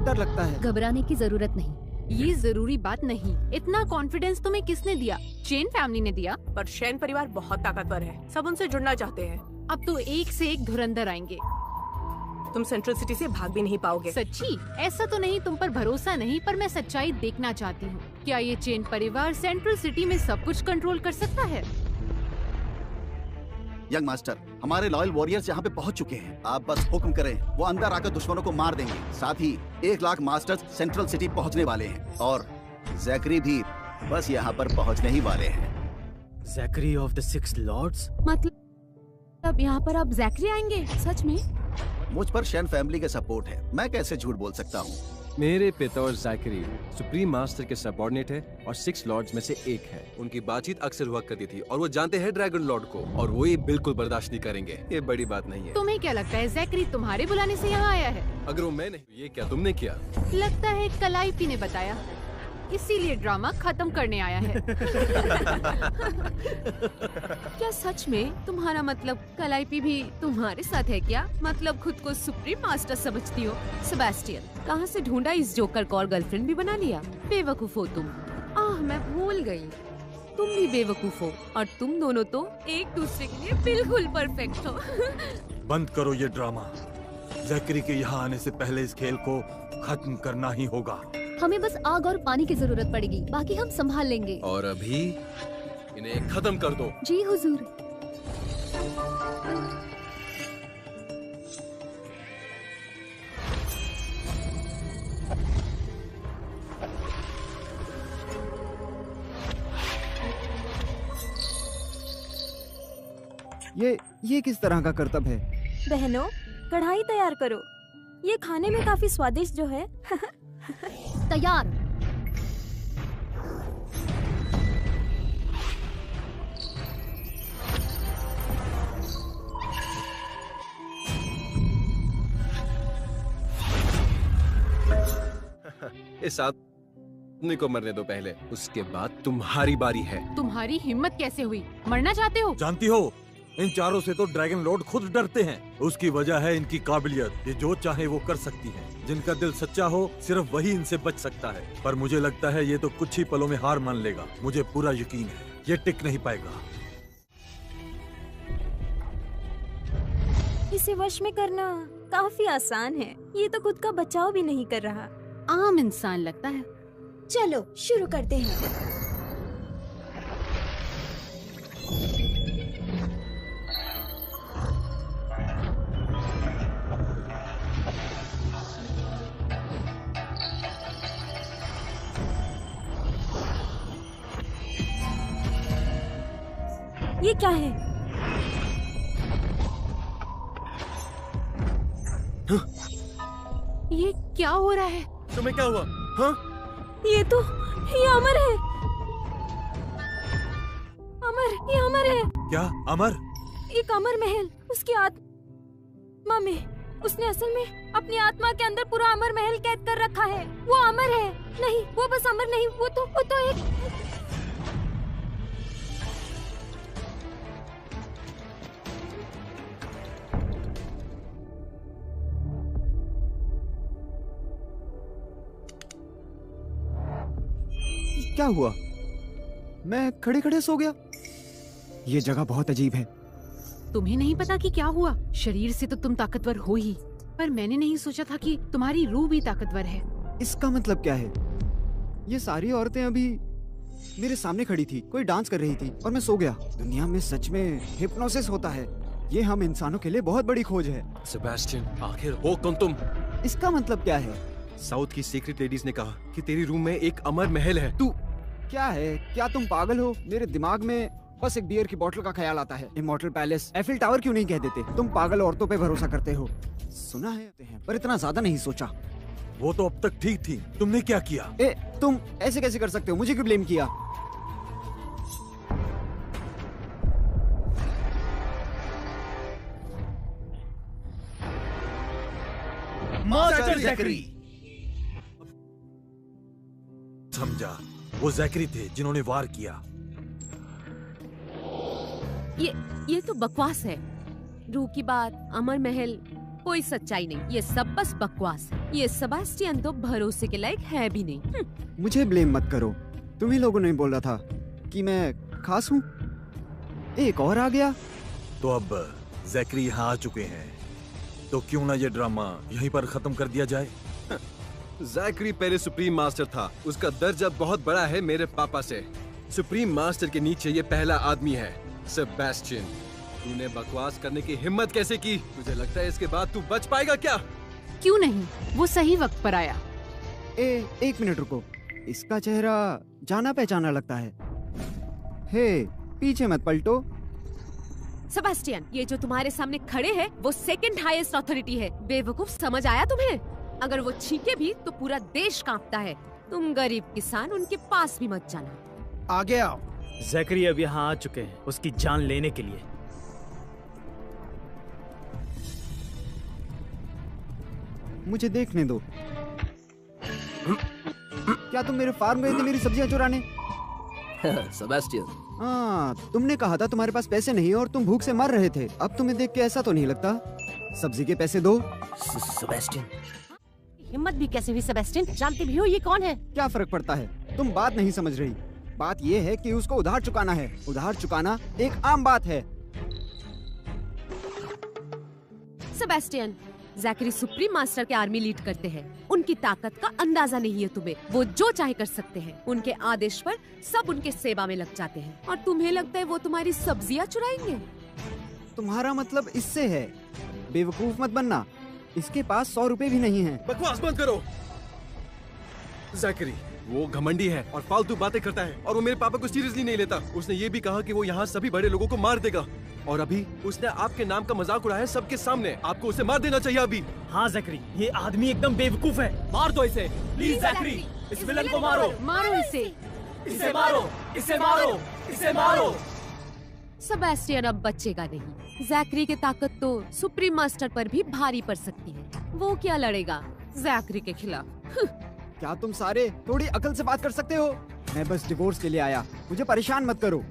डर लगता है। घबराने की जरूरत नहीं। ये जरूरी बात नहीं। इतना कॉन्फिडेंस तुम्हें किसने दिया? चेन फैमिली ने दिया। पर शेन परिवार बहुत ताकतवर है, सब उनसे जुड़ना चाहते हैं। अब तो एक से एक धुरंधर आएंगे। तुम सेंट्रल सिटी से भाग भी नहीं पाओगे। सच्ची? ऐसा तो नहीं, तुम पर भरोसा नहीं, पर मैं सच्चाई देखना चाहती हूँ। क्या ये चेन परिवार सेंट्रल सिटी में सब कुछ कंट्रोल कर सकता है? यंग मास्टर, हमारे लॉयल वॉरियर्स यहाँ पे पहुँच चुके हैं। आप बस हुक्म करें, वो अंदर आकर दुश्मनों को मार देंगे। साथ ही 1 लाख मास्टर्स सेंट्रल सिटी पहुँचने वाले हैं और जैकरी भी बस यहाँ पर पहुँचने ही वाले हैं। Zachary of the 6 lords? मतलब यहाँ पर आप जैकरी आएंगे? सच में? मुझ पर शेन फैमिली का सपोर्ट है, मैं कैसे झूठ बोल सकता हूँ। मेरे पिता और जैकरी सुप्रीम मास्टर के सबऑर्डिनेट है और 6 लॉर्ड्स में से एक है। उनकी बातचीत अक्सर हुआ करती थी और वो जानते हैं ड्रैगन लॉर्ड को, और वो ये बिल्कुल बर्दाश्त नहीं करेंगे। ये बड़ी बात नहीं है। तुम्हें क्या लगता है जैकरी तुम्हारे बुलाने से यहाँ आया है? अगर वो मैं नहीं, ये क्या तुमने किया? लगता है कलाईपी ने बताया, इसीलिए ड्रामा खत्म करने आया है। क्या सच में? तुम्हारा मतलब कलाईपी भी तुम्हारे साथ है क्या? मतलब खुद को सुप्रीम मास्टर समझती हो? सेबेस्टियन, कहाँ से ढूंढा इस जोकर को और गर्लफ्रेंड भी बना लिया? बेवकूफ हो तुम। मैं भूल गई, तुम भी बेवकूफ हो और तुम दोनों तो एक दूसरे के लिए बिल्कुल परफेक्ट हो। बंद करो ये ड्रामा। जैकरी के यहाँ आने से पहले इस खेल को खत्म करना ही होगा। हमें बस आग और पानी की जरूरत पड़ेगी, बाकी हम संभाल लेंगे। और अभी इन्हें खत्म कर दो। जी हुजूर। ये किस तरह का करतब है? बहनों, कढ़ाई तैयार करो, ये खाने में काफी स्वादिष्ट जो है। तैयार। इस आदमी को मरने दो पहले, उसके बाद तुम्हारी बारी है। तुम्हारी हिम्मत कैसे हुई? मरना चाहते हो? जानती हो, इन चारों से तो ड्रैगन लॉर्ड खुद डरते हैं। उसकी वजह है इनकी काबिलियत। ये जो चाहे वो कर सकती है। जिनका दिल सच्चा हो सिर्फ वही इनसे बच सकता है। पर मुझे लगता है ये तो कुछ ही पलों में हार मान लेगा। मुझे पूरा यकीन है ये टिक नहीं पाएगा। इसे वश में करना काफी आसान है। ये तो खुद का बचाव भी नहीं कर रहा। आम इंसान लगता है। चलो शुरू करते हैं। ये क्या है? ये क्या हो रहा है? तुम्हें क्या हुआ? हाँ? ये अमर है। ये अमर है। क्या अमर? एक अमर महल, उसकी आत्मा में। उसने असल में अपनी आत्मा के अंदर पूरा अमर महल कैद कर रखा है। वो अमर है। नहीं, वो बस अमर नहीं, वो तो एक क्या हुआ? मैं खड़े खड़े सो गया। ये जगह बहुत अजीब है। तुम्हें नहीं पता कि क्या हुआ? शरीर से तो तुम ताकतवर हो ही, पर मैंने नहीं सोचा था कि तुम्हारी रूह भी ताकतवर है। इसका मतलब क्या है? ये सारी औरतें अभी मेरे सामने खड़ी थी, कोई डांस कर रही थी और मैं सो गया। दुनिया में सच में हिप्नोसिस होता है। ये हम इंसानों के लिए बहुत बड़ी खोज है। सेबेस्टियन, आखिर हो कौन तुम? इसका मतलब क्या है? साउथ की सीक्रेट लेडीज ने कहा कि तेरी रूम में एक अमर महल है। तू क्या है? क्या तुम पागल हो? मेरे दिमाग में बस एक बियर की बोतल का ख्याल आता है। इमॉर्टल पैलेस, एफिल टावर क्यों नहीं कह देते? तुम पागल औरतों पे भरोसा करते हो। सुना है पर इतना ज्यादा नहीं सोचा। वो तो अब तक ठीक थी, तुमने क्या किया? तुम ऐसे कैसे कर सकते हो? मुझे क्यों ब्लेम किया? मास्टर ज़ैकरी। समझा, वो ज़ैकरी थे जिन्होंने वार किया। ये तो बकवास है। रूह की बात, अमर महल, कोई सच्चाई नहीं। ये सब बस बकवास है। ये सेबेस्टियन तो भरोसे के लायक है भी नहीं। मुझे ब्लेम मत करो। तुम ही लोगों ने बोला था कि मैं खास हूँ। एक और आ गया। तो अब ज़ैकरी यहाँ आ चुके हैं, तो क्यों ना ये ड्रामा यहीं पर खत्म कर दिया जाए? ज़ैकरी पहले सुप्रीम मास्टर था। उसका दर्जा बहुत बड़ा है मेरे पापा से। सुप्रीम मास्टर के नीचे ये पहला आदमी है। सेबेस्टियन, तूने बकवास करने की हिम्मत कैसे की? तुझे लगता है इसके बाद तू बच पाएगा क्या? क्यों नहीं, वो सही वक्त पर आया। एक मिनट रुको। इसका चेहरा जाना पहचाना लगता है। हे, पीछे मत पलटो। सेबेस्टियन, ये जो तुम्हारे सामने खड़े हैं, वो सेकंड हाईएस्ट अथॉरिटी है। बेवकूफ, समझ आया तुम्हें? अगर वो छींके भी तो पूरा देश कांपता है। तुम गरीब किसान उनके पास भी मत जाना। आ गया। ज़ैकरी अब यहाँ आ चुके हैं उसकी जान लेने के लिए। मुझे देखने दो। क्या तुम मेरे फार्म गए थे मेरी सब्जियां चुराने? सेबेस्टियन, हाँ, तुमने कहा था तुम्हारे पास पैसे नहीं और तुम भूख से मर रहे थे। अब तुम्हें देख के ऐसा तो नहीं लगता? सब्जी के पैसे दो। सेबेस्टियन, हिम्मत भी कैसे हुई सेबेस्टियन? जानते भी हो ये कौन है? क्या फर्क पड़ता है? तुम बात नहीं समझ रही। बात ये है कि उसको उधार चुकाना है। उधार चुकाना एक आम बात है। सेबेस्टियन, ज़ैकरी सुप्रीम मास्टर के आर्मी लीड करते हैं। उनकी ताकत का अंदाजा नहीं है तुम्हें। वो जो चाहे कर सकते हैं। उनके आदेश पर सब उनके सेवा में लग जाते हैं। और तुम्हें लगता है वो तुम्हारी सब्जियां चुराएंगे? तुम्हारा मतलब इससे है? बेवकूफ मत बनना। इसके पास 100 रुपए भी नहीं है। बकवास बंद करो। ज़ैकरी वो घमंडी है और फालतू बातें करता है और वो मेरे पापा को सीरियसली नहीं लेता। उसने ये भी कहा कि वो यहाँ सभी बड़े लोगों को मार देगा और अभी उसने आपके नाम का मजाक उड़ाया सबके सामने। आपको उसे मार देना चाहिए अभी। हाँ ज़ैकरी, ये आदमी एकदम बेवकूफ है। मार दो इसे प्लीज। ज़ैकरी, इस विलन को मारो। मारो इसे। इसे मारो, इसे मारो, इसे मारो। सेबेस्टियन अब बचेगा नहीं। ज़ैकरी की ताकत तो सुप्रीम मास्टर पर भी भारी पड़ सकती है। वो क्या लड़ेगा ज़ैकरी के खिलाफ? क्या तुम सारे थोड़ी अकल से बात कर सकते हो? मैं बस डिवोर्स के लिए आया, मुझे परेशान मत करो।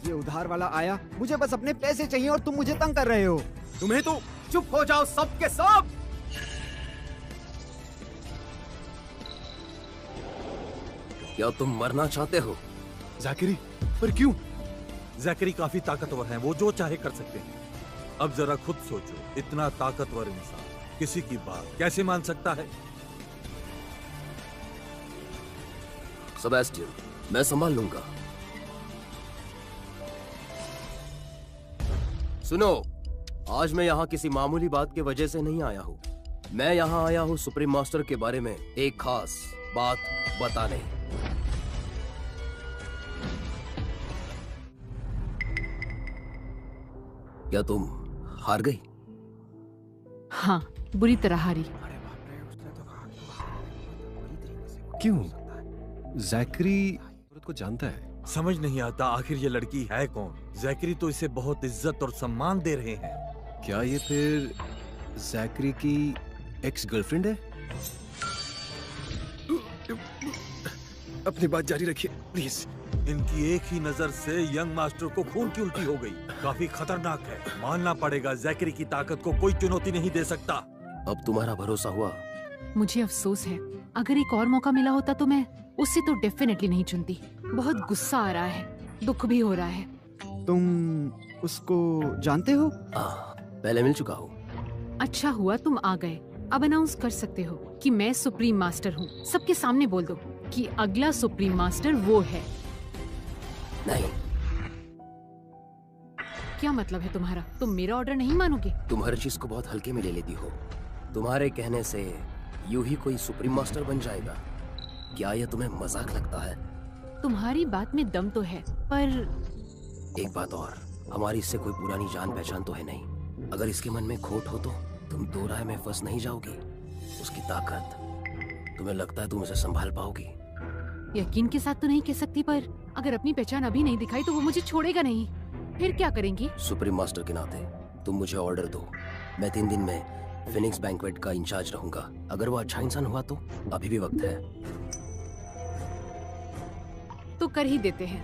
ये उधार वाला आया, मुझे बस अपने पैसे चाहिए और तुम मुझे तंग कर रहे हो। तुम्हें तो चुप हो जाओ सब के सब। क्या तुम मरना चाहते हो? ज़ैकरी, पर क्यों? ज़ैकरी काफी ताकतवर हैं, वो जो चाहे कर सकते हैं। अब जरा खुद सोचो, इतना ताकतवर इंसान किसी की बात कैसे मान सकता है? सेबेस्टियन, मैं संभाल लूंगा। सुनो, आज मैं यहाँ किसी मामूली बात की वजह से नहीं आया हूँ। मैं यहाँ आया हूँ सुप्रीम मास्टर के बारे में एक खास बात बताने। क्या तुम हार गई? हाँ, बुरी तरह हारी। क्यों? ज़ैकरी औरत को जानता है। समझ नहीं आता आखिर ये लड़की है कौन। ज़ैकरी तो इसे बहुत इज्जत और सम्मान दे रहे हैं। क्या ये फिर ज़ैकरी की एक्स गर्लफ्रेंड है? अपनी बात जारी रखिए प्लीज। इनकी एक ही नजर से यंग मास्टर को खून की उल्टी हो गई। काफी खतरनाक है। मानना पड़ेगा ज़ैकरी की ताकत को कोई चुनौती नहीं दे सकता। अब तुम्हारा भरोसा हुआ? मुझे अफसोस है, अगर एक और मौका मिला होता तो मैं उससे तो डेफिनेटली नहीं चुनती। बहुत गुस्सा आ रहा है, दुख भी हो रहा है। तुम उसको जानते हो? पहले मिल चुका हूँ। अच्छा हुआ तुम आ गए। अब अनाउंस कर सकते हो कि मैं सुप्रीम मास्टर हूँ। सबके सामने बोल दो। कि अगला सुप्रीम मास्टर वो है। नहीं। क्या मतलब है तुम्हारा? तुम मेरा ऑर्डर नहीं मानोगे? तुम हर चीज को बहुत हल्के में ले लेती हो। तुम्हारे कहने से यूं ही कोई सुप्रीम मास्टर बन जाएगा? क्या यह तुम्हें मजाक लगता है? तुम्हारी बात में दम तो है, पर एक बात और, हमारी इससे कोई पुरानी जान पहचान तो है नहीं। अगर इसके मन में खोट हो तो तुम दो राय में फंस नहीं जाओगी। उसकी ताकत, तुम्हें लगता है तुम उसे संभाल पाओगी? यकीन के साथ तो नहीं कह सकती, पर अगर अपनी पहचान अभी नहीं दिखाई तो वो मुझे छोड़ेगा नहीं। फिर क्या करेंगे? सुप्रीम मास्टर के नाते तुम मुझे ऑर्डर दो। मैं 3 दिन में फिनिक्स बैंक्वेट का इंचार्ज रहूंगा। अगर वो अच्छा इंसान हुआ तो अभी भी वक्त है। तो कर ही देते हैं।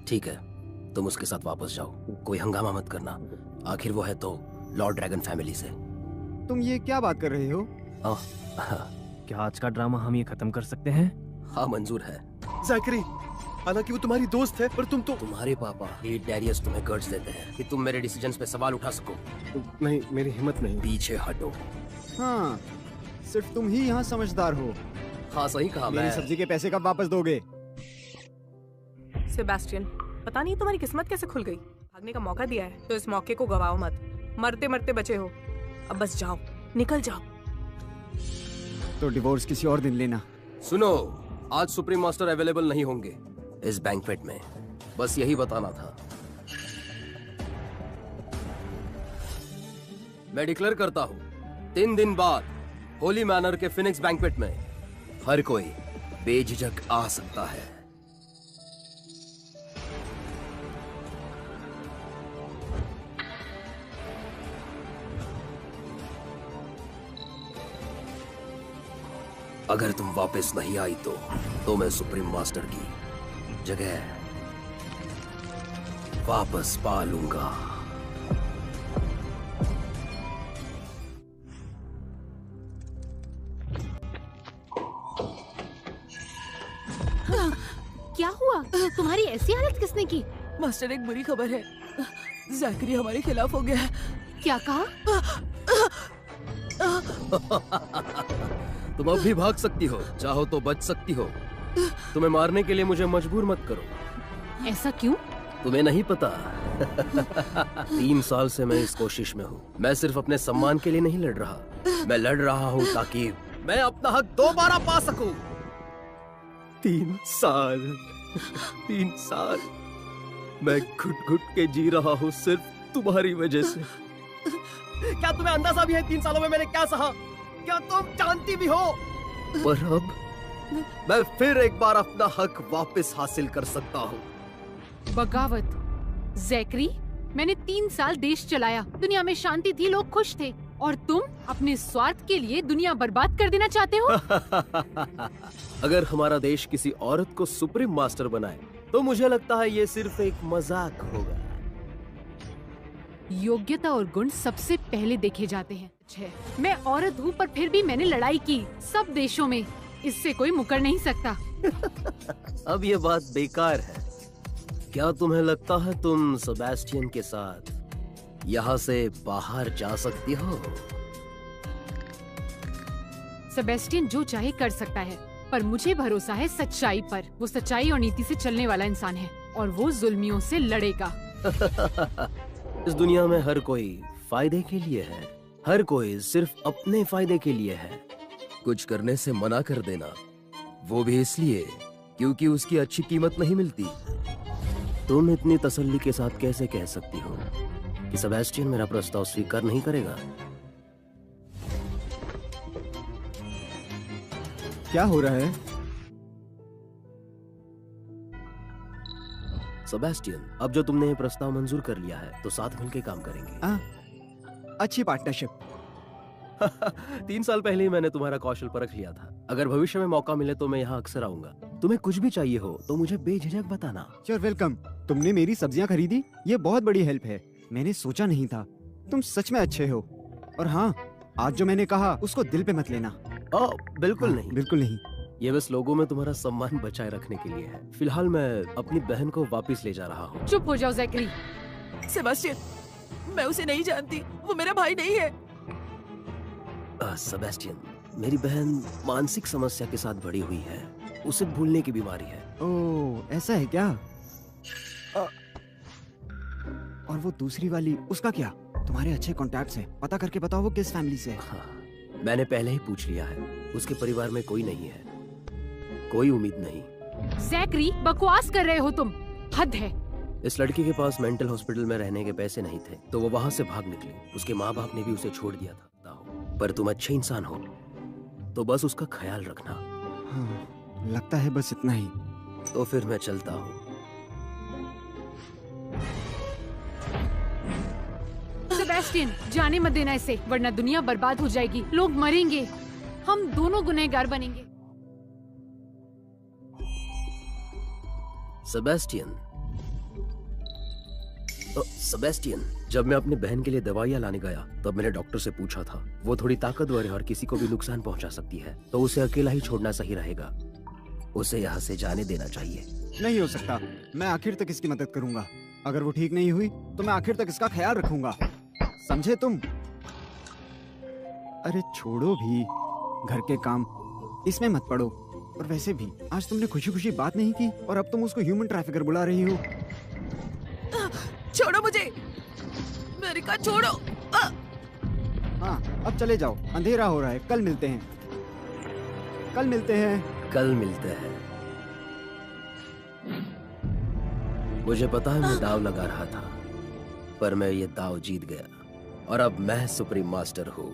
ठीक है, तुम उसके साथ वापस जाओ। कोई हंगामा मत करना। आखिर वो है तो लॉर्ड ड्रैगन फैमिली से। तुम ये क्या बात कर रहे हो? क्या आज का ड्रामा हम ये खत्म कर सकते हैं? हाँ, मंजूर है। ज़ैकरी, हालांकि वो तुम्हारी दोस्त है, पर तुम तो... तुम्हारे पापा डैरियस तुम्हें गट्स देते हैं कि तुम मेरे डिसीजंस पे सवाल उठा सको। नहीं, मेरी हिम्मत नहीं। पीछे हटो। हाँ, सिर्फ तुम ही यहाँ समझदार हो। हाँ, सही कहा। मेरी सब्जी के पैसे कब वापस दोगे? सेबेस्टियन, पता नहीं तुम्हारी किस्मत कैसे खुल गई। भागने का मौका दिया है तो इस मौके को गवाओ मत। मरते मरते बचे हो, अब बस जाओ, निकल जाओ। तो डिवोर्स किसी और दिन लेना। सुनो, आज सुप्रीम मास्टर अवेलेबल नहीं होंगे इस बैंक्वेट में। बस यही बताना था। मैं डिक्लेयर करता हूं, 3 दिन बाद होली मैनर के फिनिक्स बैंक्वेट में हर कोई बेझिझक आ सकता है। अगर तुम वापस नहीं आई तो मैं सुप्रीम मास्टर की जगह वापस पा लूंगा। क्या हुआ? तुम्हारी ऐसी हालत किसने की? मास्टर, एक बुरी खबर है। ज़ैकरी हमारे खिलाफ हो गया है। क्या कहा? तुम अब भी भाग सकती हो, चाहो तो बच सकती हो। तुम्हें मारने के लिए मुझे मजबूर मत करो। ऐसा क्यों? तुम्हें नहीं पता। 3 साल से मैं इस कोशिश में हूँ। मैं सिर्फ अपने सम्मान के लिए नहीं लड़ रहा, मैं लड़ रहा हूँ ताकि मैं अपना हक दोबारा पा सकूं। 3 साल मैं घुट-घुट के जी रहा हूँ सिर्फ तुम्हारी वजह से। क्या तुम्हें अंदाजा भी है 3 सालों में मैंने क्या सहा? क्या तुम जानती भी हो? पर अब मैं फिर एक बार अपना हक वापस हासिल कर सकता हूँ। बगावत। ज़ैकरी, मैंने 3 साल देश चलाया, दुनिया में शांति थी, लोग खुश थे, और तुम अपने स्वार्थ के लिए दुनिया बर्बाद कर देना चाहते हो। अगर हमारा देश किसी औरत को सुप्रीम मास्टर बनाए तो मुझे लगता है ये सिर्फ एक मजाक होगा। योग्यता और गुण सबसे पहले देखे जाते हैं। मैं औरत हूँ, पर फिर भी मैंने लड़ाई की सब देशों में। इससे कोई मुकर नहीं सकता। अब ये बात बेकार है। क्या तुम्हें लगता है तुम सेबेस्टियन के साथ यहाँ से बाहर जा सकती हो? सेबेस्टियन जो चाहे कर सकता है, पर मुझे भरोसा है सच्चाई पर। वो सच्चाई और नीति से चलने वाला इंसान है और वो जुल्मियों से लड़ेगा। इस दुनिया में हर कोई फायदे के लिए है, हर कोई सिर्फ अपने फायदे के लिए है। कुछ करने से मना कर देना, वो भी इसलिए क्योंकि उसकी अच्छी कीमत नहीं मिलती। तुम इतनी तसल्ली के साथ कैसे कह सकती हो कि सेबेस्टियन मेरा प्रस्ताव स्वीकार नहीं करेगा? क्या हो रहा है? सेबेस्टियन, अब जो तुमने ये प्रस्ताव मंजूर कर लिया है तो साथ मिलकर काम करेंगे। अच्छी पार्टनरशिप। 3 साल पहले ही मैंने तुम्हारा कौशल परख लिया था। अगर भविष्य में मौका मिले तो मैं यहाँ अक्सर आऊंगा। तुम्हें कुछ भी चाहिए हो तो मुझे बेझिझक बताना। You're welcome। तुमने मेरी सब्जियां खरीदी, ये बहुत बड़ी हेल्प है। मैंने सोचा नहीं था। तुम सच में अच्छे हो। और हाँ, आज जो मैंने कहा उसको दिल पे मत लेना। बिल्कुल नहीं, बिल्कुल नहीं। ये बस लोगों में तुम्हारा सम्मान बचाए रखने के लिए है। फिलहाल मैं अपनी बहन को वापस ले जा रहा हूँ। चुप हो जाओ ज़ैकरी। सेबेस्टियन, मैं उसे नहीं जानती, वो मेरा भाई नहीं है। सेबेस्टियन, मेरी बहन मानसिक समस्या के साथ बड़ी हुई है, उसे भूलने की बीमारी है। ओह, ऐसा है क्या? और वो दूसरी वाली, उसका क्या? तुम्हारे अच्छे कॉन्टैक्ट्स हैं, पता करके बताओ वो किस फैमिली से है। हाँ, मैंने पहले ही पूछ लिया है, उसके परिवार में कोई नहीं है, कोई उम्मीद नहीं। ज़ैकरी, बकवास कर रहे हो तुम, हद है। इस लड़की के पास मेंटल हॉस्पिटल में रहने के पैसे नहीं थे, तो वो वहाँ से भाग निकली। उसके माँ बाप ने भी उसे छोड़ दिया था। पर तुम अच्छे इंसान हो, तो बस उसका ख्याल रखना। हाँ, लगता है बस इतना ही। तो फिर मैं चलता हूँ। सेबेस्टियन, जाने मत देना इसे, वरना दुनिया बर्बाद हो जाएगी, लोग मरेंगे, हम दोनों गुनहगार बनेंगे। सेबेस्टियन, सेबेस्टियन, जब मैं अपनी बहन के लिए दवाइयाँ लाने गया तब मैंने डॉक्टर से पूछा था, वो थोड़ी ताकतवर है और किसी को भी नुकसान पहुंचा सकती है, तो उसे अकेला ही छोड़ना सही रहेगा। उसे यहाँ से जाने देना चाहिए। नहीं हो सकता, मैं आखिर तक इसकी मदद करूंगा। अगर वो ठीक नहीं हुई तो मैं आखिर तक इसका ख्याल रखूंगा, समझे तुम? अरे छोड़ो भी, घर के काम इसमें मत पड़ो। और वैसे भी आज तुमने खुशी खुशी बात नहीं की और अब तुम उसको ह्यूमन ट्रैफिकर बुला रही हो। छोड़ो मुझे, अमेरिका छोड़ो। हाँ, अब चले जाओ, अंधेरा हो रहा है, कल मिलते हैं। कल मिलते हैं। कल मिलते हैं। मुझे पता है मैं दाव लगा रहा था, पर मैं ये दाव जीत गया और अब मैं सुप्रीम मास्टर हूँ।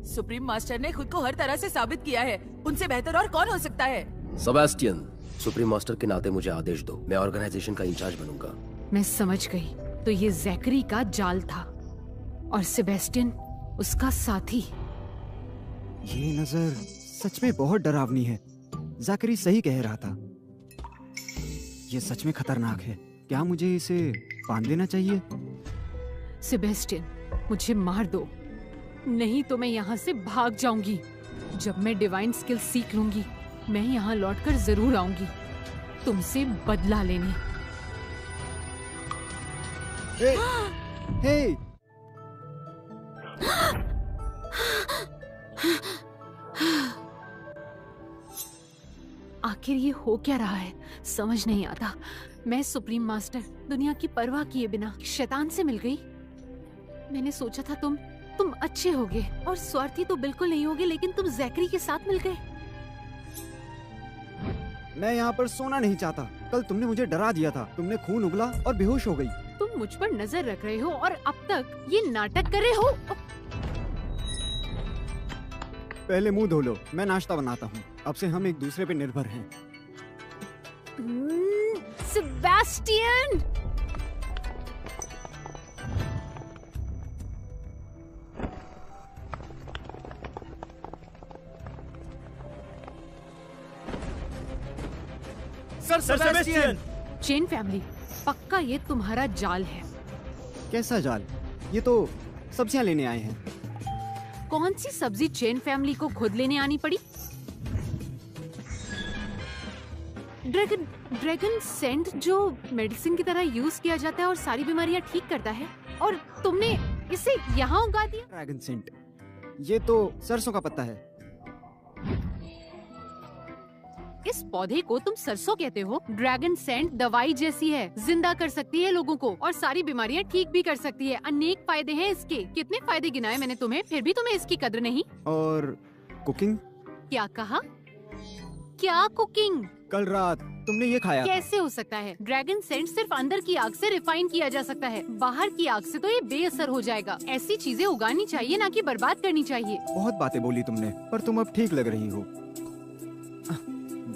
सुप्रीम मास्टर ने खुद को हर तरह से साबित किया है, उनसे बेहतर और कौन हो सकता है? सेबेस्टियन, सुप्रीम मास्टर के नाते मुझे आदेश दो, मैं ऑर्गेनाइजेशन का इंचार्ज बनूंगा। मैं समझ गई, तो ये ज़ैकरी का जाल था और सेबेस्टियन उसका साथी। ये नजर सच में बहुत डरावनी है। ज़ैकरी सही कह रहा था, ये सच में खतरनाक है। क्या मुझे इसे बांध देना चाहिए? सेबेस्टियन, मुझे मार दो, नहीं तो मैं यहाँ से भाग जाऊंगी। जब मैं डिवाइन स्किल सीख लूंगी, मैं यहाँ लौटकर जरूर आऊंगी तुमसे बदला लेने। हे! आखिर ये हो क्या रहा है, समझ नहीं आता। मैं सुप्रीम मास्टर दुनिया की परवाह किए बिना शैतान से मिल गई। मैंने सोचा था तुम अच्छे होगे और स्वार्थी तो बिल्कुल नहीं होगे, लेकिन तुम ज़ैकरी के साथ मिल गए। मैं यहाँ पर सोना नहीं चाहता। कल तुमने मुझे डरा दिया था, तुमने खून उगला और बेहोश हो गई। तुम मुझ पर नजर रख रहे हो और अब तक ये नाटक कर रहे हो। पहले मुंह धो लो, मैं नाश्ता बनाता हूँ। अब से हम एक दूसरे पे निर्भर हैं। Sebastian! Sir Sebastian! Chain family, पक्का ये तुम्हारा जाल है। कैसा जाल? ये तो सब्जियां लेने आए हैं। कौन सी सब्जी चेन फैमिली को खुद लेने आनी पड़ी? ड्रैगन सेंट जो मेडिसिन की तरह यूज किया जाता है और सारी बीमारियां ठीक करता है, और तुमने इसे यहाँ उगा दिया। ड्रैगन सेंट, ये तो सरसों का पत्ता है। इस पौधे को तुम सरसों कहते हो? ड्रैगन सेंट दवाई जैसी है, जिंदा कर सकती है लोगों को और सारी बीमारियां ठीक भी कर सकती है। अनेक फायदे हैं इसके। कितने फायदे गिनाए मैंने तुम्हें, फिर भी तुम्हें इसकी कद्र नहीं। और कुकिंग? क्या कहा? क्या कुकिंग? कल रात तुमने ये खाया? कैसे हो सकता है? ड्रैगन सेंट सिर्फ अंदर की आग से रिफाइन किया जा सकता है, बाहर की आग से तो ये बेअसर हो जाएगा। ऐसी चीजें उगानी चाहिए, ना कि बर्बाद करनी चाहिए। बहुत बातें बोली तुमने, पर तुम अब ठीक लग रही हो।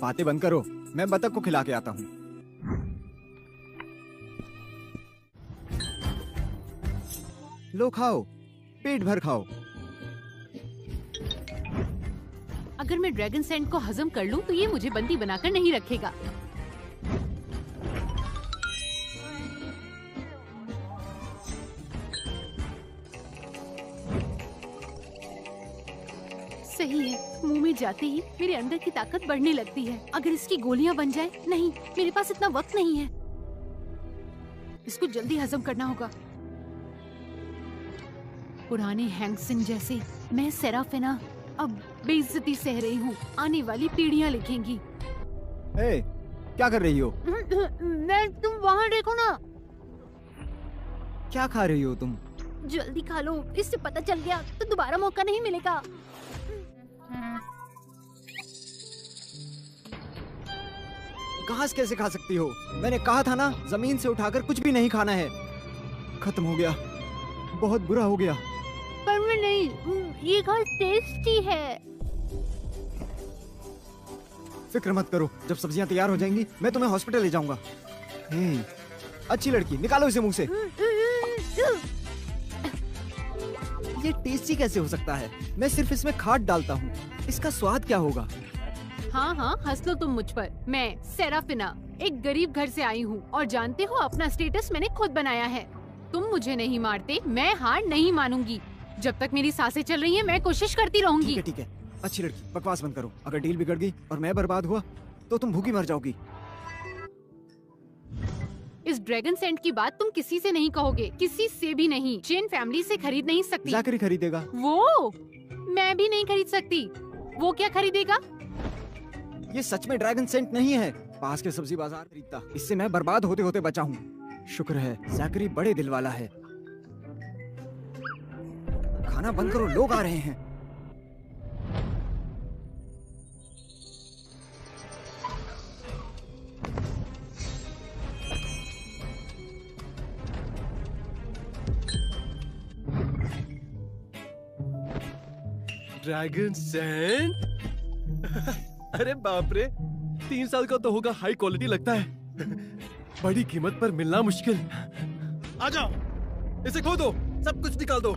बातें बंद करो, मैं बतख को खिला के आता हूँ। लो खाओ, पेट भर खाओ। अगर मैं ड्रैगन सेंट को हजम कर लूं तो ये मुझे बंदी बनाकर नहीं रखेगा। सही है, मुंह में जाते ही मेरे अंदर की ताकत बढ़ने लगती है। अगर इसकी गोलियां बन जाए, नहीं, मेरे पास इतना वक्त नहीं है। इसको जल्दी हजम करना होगा। पुराने हैंगसिन जैसे मैं सेराफिना अब बेइज्जती सह रही हूँ। आने वाली पीढ़ियाँ लिखेंगी। ए, क्या कर रही हो? मैं तुम वहाँ देखो ना। क्या खा रही हो तुम? जल्दी खा लो, इससे पता चल गया तो दोबारा मौका नहीं मिलेगा। घास कैसे खा सकती हो? मैंने कहा था ना, जमीन से उठाकर कुछ भी नहीं खाना है। खत्म हो गया, बहुत बुरा हो गया। पर मैं नहीं, ये घास टेस्टी है। फिक्र मत करो, जब सब्जियां तैयार हो जाएंगी मैं तुम्हें हॉस्पिटल ले जाऊंगा। अच्छी लड़की, निकालो इसे मुंह से। ये टेस्टी कैसे हो सकता है? मैं सिर्फ इसमें खाद डालता हूँ, इसका स्वाद क्या होगा? हाँ हाँ, हंस लो तुम मुझ पर। मैं सेराफिना एक गरीब घर से आई हूँ और जानते हो अपना स्टेटस मैंने खुद बनाया है। तुम मुझे नहीं मारते, मैं हार नहीं मानूंगी। जब तक मेरी सांसें चल रही हैं, मैं कोशिश करती रहूंगी। ठीक है, अच्छी लड़की, बकवास बंद करो। अगर डील बिगड़ गई और मैं बर्बाद हुआ तो तुम भूखी मर जाओगी। इस ड्रैगन सेंट की बात तुम किसी से नहीं कहोगे, किसी से भी नहीं। चेन फैमिली से खरीद नहीं सकती। ज़ैकरी खरीदेगा। वो मैं भी नहीं खरीद सकती। वो क्या खरीदेगा? ये सच में ड्रैगन सेंट नहीं है, पास के सब्जी बाजार खरीदता। इससे मैं बर्बाद होते होते बचा हूँ। शुक्र है ज़ैकरी बड़े दिल वाला है। खाना बंद करो, लोग आ रहे हैं। ड्रैगन सेंट? अरे बाप रे, 3 साल का तो होगा। हाई क्वालिटी लगता है। बड़ी कीमत पर मिलना मुश्किल। आ जाओ, इसे खो दो, सब कुछ निकाल दो।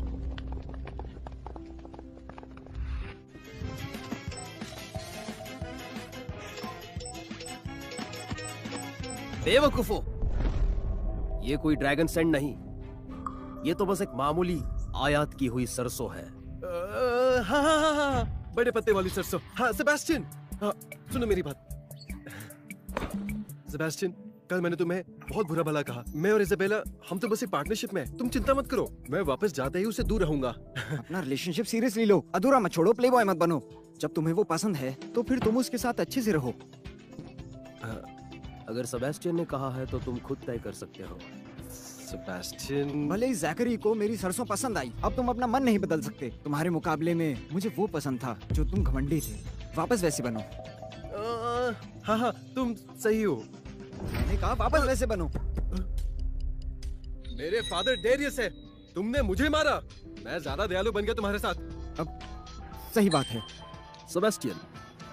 बेवकूफो, ये कोई ड्रैगन सेंट नहीं, ये तो बस एक मामूली आयात की हुई सरसों है। हाँ हाँ हाँ हाँ, बड़े पत्ते वाली सरसों। हाँ सेबेस्टियन, हाँ सुनो मेरी बात। सेबेस्टियन, कल मैंने तुम्हें बहुत बुरा भला कहा। मैं और इजाबेला, हम तो बस एक पार्टनरशिप में। तुम चिंता मत करो, मैं वापस जाते ही उससे दूर रहूंगा। अपना रिलेशनशिप सीरियसली लो, अधूरा मत छोड़ो, प्लेबॉय मत बनो। जब तुम्हें वो पसंद है तो फिर तुम उसके साथ अच्छे से रहो। अगर सेबेस्टियन ने कहा है तो तुम खुद तय कर सकते हो। सेबेस्टियन, भले ही ज़ैकरी को मेरी सरसों पसंद आई, अब तुम अपना मन नहीं बदल सकते। तुम्हारे मुकाबले में मुझे वो पसंद था जो तुम घमंडी थे। वापस वैसे बनो। हाँ हाँ, तुम सही हो। मैंने कहा वापस वैसे बनो। मेरे फादर डेरियस है, तुमने मुझे मारा। मैं ज्यादा दयालु बन गया तुम्हारे साथ। अब सही बात है। सेबेस्टियन,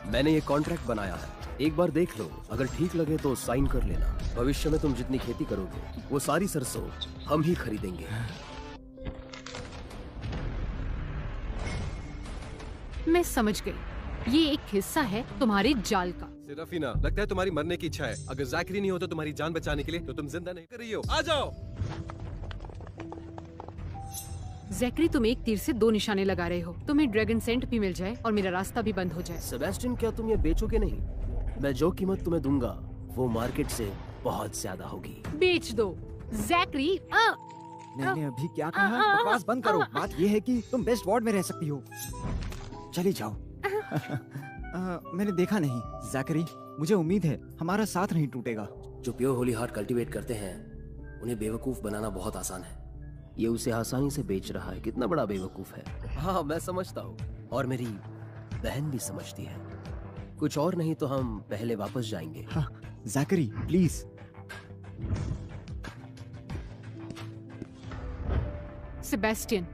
मैंने ये कॉन्ट्रैक्ट बनाया है, एक बार देख लो, अगर ठीक लगे तो साइन कर लेना। भविष्य में तुम जितनी खेती करोगे वो सारी सरसों हम ही खरीदेंगे। मैं समझ गई, ये एक हिस्सा है तुम्हारे जाल का। सेराफिना, लगता है तुम्हारी मरने की इच्छा है। अगर ज़ैकरी नहीं हो तो तुम्हारी जान बचाने के लिए, तो तुम जिंदा नहीं कर रही हो। आ जाओ। ज़ैकरी, तुम एक तीर से 2 निशाने लगा रहे हो। तुम्हें ड्रैगन सेंट भी मिल जाए और मेरा रास्ता भी बंद हो जाए। सेबेस्टियन, क्या तुम ये बेचोगे नहीं? मैं जो कीमत तुम्हें दूंगा वो मार्केट से बहुत ज्यादा होगी। बेच दो ज़ैकरी। मैंने अभी क्या कहा? बकवास बंद करो। बात ये है कि तुम बेस्ट वार्ड में रह सकती हो। चली जाओ। मैंने देखा नहीं ज़ैकरी, मुझे उम्मीद है हमारा साथ नहीं टूटेगा। जो प्योर होली हार्ट कल्टीवेट करते हैं उन्हें बेवकूफ बनाना बहुत आसान है। ये उसे आसानी से बेच रहा है, कितना बड़ा बेवकूफ है। हाँ, मैं समझता हूँ, और मेरी बहन भी समझती है। कुछ और नहीं तो हम पहले वापस जाएंगे। हाँ, ज़ैकरी प्लीज। सेबेस्टियन,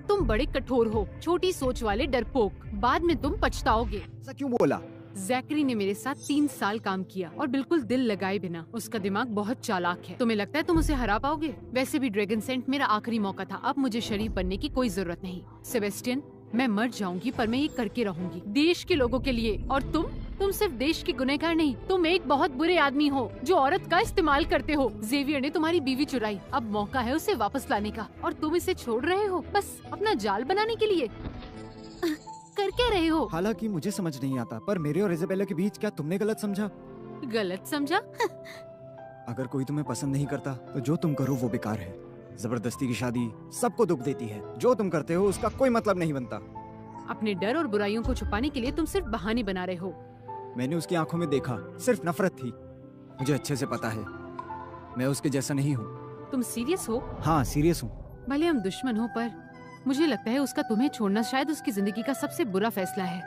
तुम बड़े कठोर हो, छोटी सोच वाले डरपोक। बाद में तुम पछताओगे। ऐसा क्यों बोला? ज़ैकरी ने मेरे साथ 3 साल काम किया और बिल्कुल दिल लगाए बिना। उसका दिमाग बहुत चालाक है। तुम्हें लगता है तुम उसे हरा पाओगे? वैसे भी ड्रैगन सेंट मेरा आखिरी मौका था, अब मुझे शरीफ बनने की कोई जरूरत नहीं। सेबेस्टियन, मैं मर जाऊंगी पर मैं ये करके रहूंगी, देश के लोगों के लिए। और तुम सिर्फ देश के गुनहगार नहीं, तुम एक बहुत बुरे आदमी हो जो औरत का इस्तेमाल करते हो। ज़ेवियर ने तुम्हारी बीवी चुराई, अब मौका है उसे वापस लाने का, और तुम इसे छोड़ रहे हो बस अपना जाल बनाने के लिए। कर क्या रहे हो? हालांकि मुझे समझ नहीं आता, पर मेरे और इजाबेला के बीच क्या तुमने गलत समझा? गलत समझा? अगर कोई तुम्हें पसंद नहीं करता तो जो तुम करो वो बेकार है। जबरदस्ती की शादी सबको दुख देती है। जो तुम करते हो उसका कोई मतलब नहीं बनता। अपने डर और बुराइयों को छुपाने के लिए तुम सिर्फ बहाने बना रहे हो। मैंने उसकी आंखों में देखा, सिर्फ नफरत थी। मुझे अच्छे से पता है मैं उसके जैसा नहीं हूँ। तुम सीरियस हो? हाँ सीरियस हूँ। भले हम दुश्मन हो, पर मुझे लगता है उसका तुम्हें छोड़ना शायद उसकी जिंदगी का सबसे बुरा फैसला है।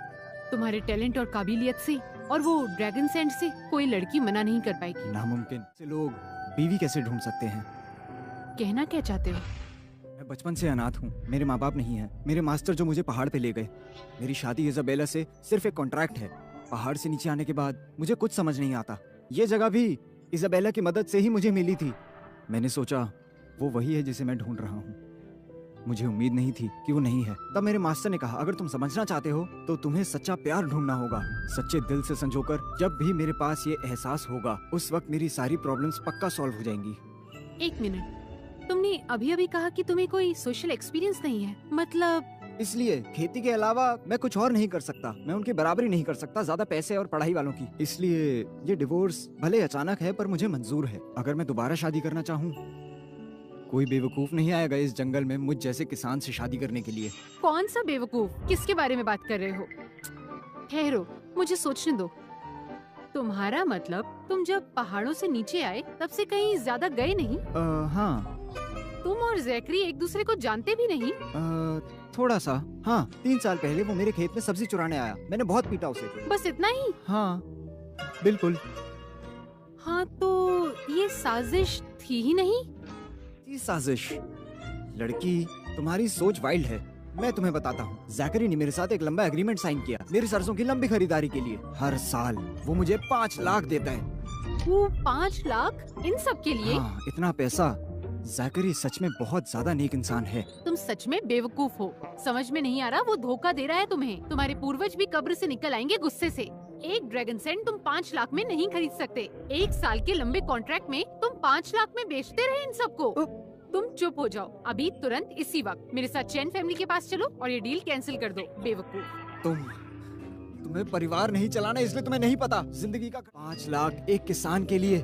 तुम्हारे टैलेंट और काबिलियत से और वो ड्रैगन सेंट से कोई लड़की मना नहीं कर पाएगी। नामुमकिन से लोग बीवी कैसे ढूंढ सकते हैं? कहना क्या चाहते हो? मैं बचपन से अनाथ हूँ। मेरे माँ बाप नहीं हैं। मेरे मास्टर जो मुझे पहाड़ पे ले गए। मेरी शादी इजाबेला से सिर्फ एक कॉन्ट्रैक्ट है। पहाड़ से नीचे आने के बाद मुझे कुछ समझ नहीं आता। ये जगह भी इजाबेला की मदद से ही मुझे मिली थी। मैंने सोचा वो वही है जिसे मैं ढूंढ रहा हूँ। मुझे उम्मीद नहीं थी कि वो नहीं है। तब मेरे मास्टर ने कहा, अगर तुम समझना चाहते हो तो तुम्हें सच्चा प्यार ढूंढना होगा। सच्चे दिल से संजोकर जब भी मेरे पास ये एहसास होगा, उस वक्त मेरी सारी प्रॉब्लम्स पक्का सॉल्व हो जाएंगी। एक मिनट, तुमने अभी अभी कहा कि तुम्हें कोई सोशल एक्सपीरियंस नहीं है, मतलब? इसलिए खेती के अलावा मैं कुछ और नहीं कर सकता। मैं उनकी बराबरी नहीं कर सकता ज्यादा पैसे और पढ़ाई वालों की। इसलिए ये डिवोर्स भले अचानक है पर मुझे मंजूर है। अगर मैं दोबारा शादी करना चाहूँ, कोई बेवकूफ नहीं आएगा इस जंगल में मुझ जैसे किसान से शादी करने के लिए। कौन सा बेवकूफ? किसके बारे में बात कर रहे हो? ठहरो, मुझे सोचने दो। तुम्हारा मतलब तुम जब पहाड़ों से नीचे आए तब से कहीं ज्यादा गए नहीं? हाँ। तुम और जैकरी एक दूसरे को जानते भी नहीं? थोड़ा सा, हाँ। 3 साल पहले वो मेरे खेत में सब्जी चुराने आया। मैंने बहुत पीटा उसे। बस इतना ही? हाँ बिल्कुल। हाँ तो ये साजिश थी ही नहीं? साजिश? लड़की, तुम्हारी सोच वाइल्ड है। मैं तुम्हें बताता हूँ। जैकरी ने मेरे साथ एक लंबा एग्रीमेंट साइन किया मेरी सरसों की लंबी खरीदारी के लिए। हर साल वो मुझे 5 लाख देता है। वो 5 लाख इन सब के लिए? हाँ, इतना पैसा। जैकरी सच में बहुत ज्यादा नेक इंसान है। तुम सच में बेवकूफ हो। समझ में नहीं आ रहा वो धोखा दे रहा है तुम्हें। तुम्हारे पूर्वज भी कब्र से निकल आएंगे गुस्से से। एक ड्रैगन सेंट तुम 5 लाख में नहीं खरीद सकते। 1 साल के लंबे कॉन्ट्रैक्ट में तुम 5 लाख में बेचते रहे इन सबको। तुम चुप हो जाओ अभी, तुरंत इसी वक्त मेरे साथ चैन फैमिली के पास चलो और ये डील कैंसिल कर दो। बेवकूफ। तुम्हें परिवार नहीं चलाना इसलिए तुम्हें नहीं पता जिंदगी का। 5 लाख एक किसान के लिए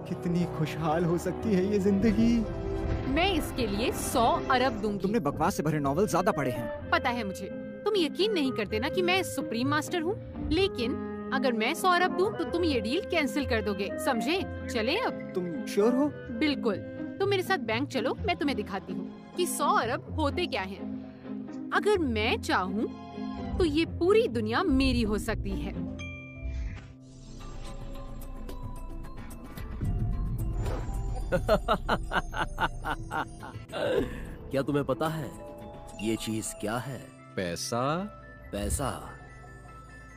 कितनी खुशहाल हो सकती है ये जिंदगी। मैं इसके लिए 100 अरब दूंगी। तुमने बकवास से भरे नॉवल ज्यादा पढ़े हैं। पता है मुझे। तुम यकीन नहीं करते ना कि मैं सुप्रीम मास्टर हूँ, लेकिन अगर मैं 100 अरब दूं तो तुम ये डील कैंसिल कर दोगे, समझे? चले अब? तुम श्योर हो? बिल्कुल। तुम मेरे साथ बैंक चलो, मैं तुम्हें दिखाती हूँ कि 100 अरब होते क्या हैं। अगर मैं चाहूँ तो ये पूरी दुनिया मेरी हो सकती है। क्या तुम्हें पता है ये चीज क्या है? पैसा? पैसा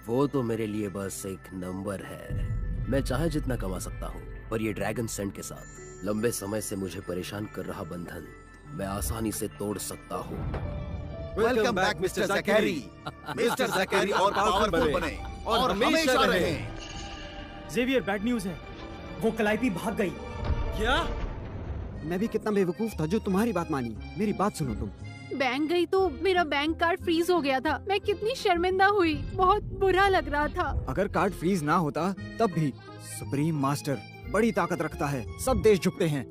वो तो मेरे लिए बस एक नंबर है। मैं चाहे जितना कमा सकता हूँ, पर ये ड्रैगन सेंट के साथ लंबे समय से मुझे परेशान कर रहा बंधन मैं आसानी से तोड़ सकता हूँ। Welcome back mister ज़ैकरी। मिस्टर ज़ैकरी और पावरफुल बने और हमेशा रहे। ज़ेवियर, बैड न्यूज़ है। वो कलाइपी भाग गई। क्या? मैं भी कितना बेवकूफ था जो तुम्हारी बात मानी। मेरी बात सुनो तुम। बैंक गई तो मेरा बैंक कार्ड फ्रीज हो गया था। मैं कितनी शर्मिंदा हुई, बहुत बुरा लग रहा था। अगर कार्ड फ्रीज ना होता तब भी सुप्रीम मास्टर बड़ी ताकत रखता है, सब देश झुकते हैं।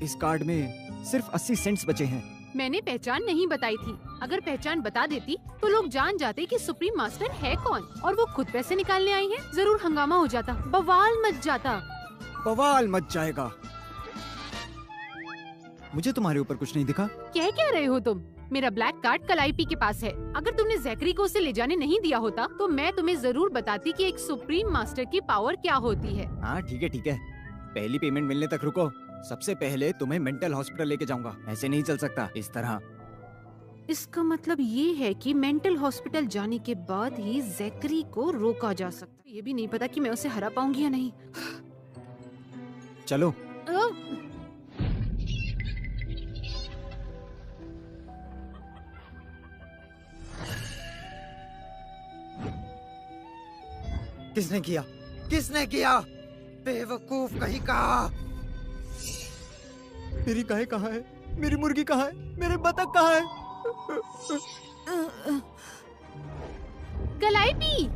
इस कार्ड में सिर्फ 80 सेंट्स बचे हैं। मैंने पहचान नहीं बताई थी। अगर पहचान बता देती तो लोग जान जाते कि सुप्रीम मास्टर है कौन, और वो खुद पैसे निकालने आई हैं। जरूर हंगामा हो जाता, बवाल मच जाता। बवाल मच जाएगा। मुझे तुम्हारे ऊपर कुछ नहीं दिखा। क्या रहे हो तुम? मेरा ब्लैक कार्ड कलाइपी के पास है। अगर तुमने ज़ैकरी को उसे ले जाने नहीं दिया होता तो मैं तुम्हें जरूर बताती कि एक सुप्रीम मास्टर की पावर क्या होती है। हाँ ठीक है। पहली पेमेंट मिलने तक रुको। सबसे पहले तुम्हें मेंटल हॉस्पिटल लेके जाऊंगा। ऐसे नहीं चल सकता इस तरह। इसका मतलब ये है कि मेंटल हॉस्पिटल जाने के बाद ही ज़ैकरी को रोका जा सकता। ये भी नहीं पता कि मैं उसे हरा पाऊंगी या नहीं। चलो। किसने किया? बेवकूफ कहीं का। मेरी गाय कहाँ है? मेरी मुर्गी कहाँ है? मेरे बतख कहाँ है? कलाइपी!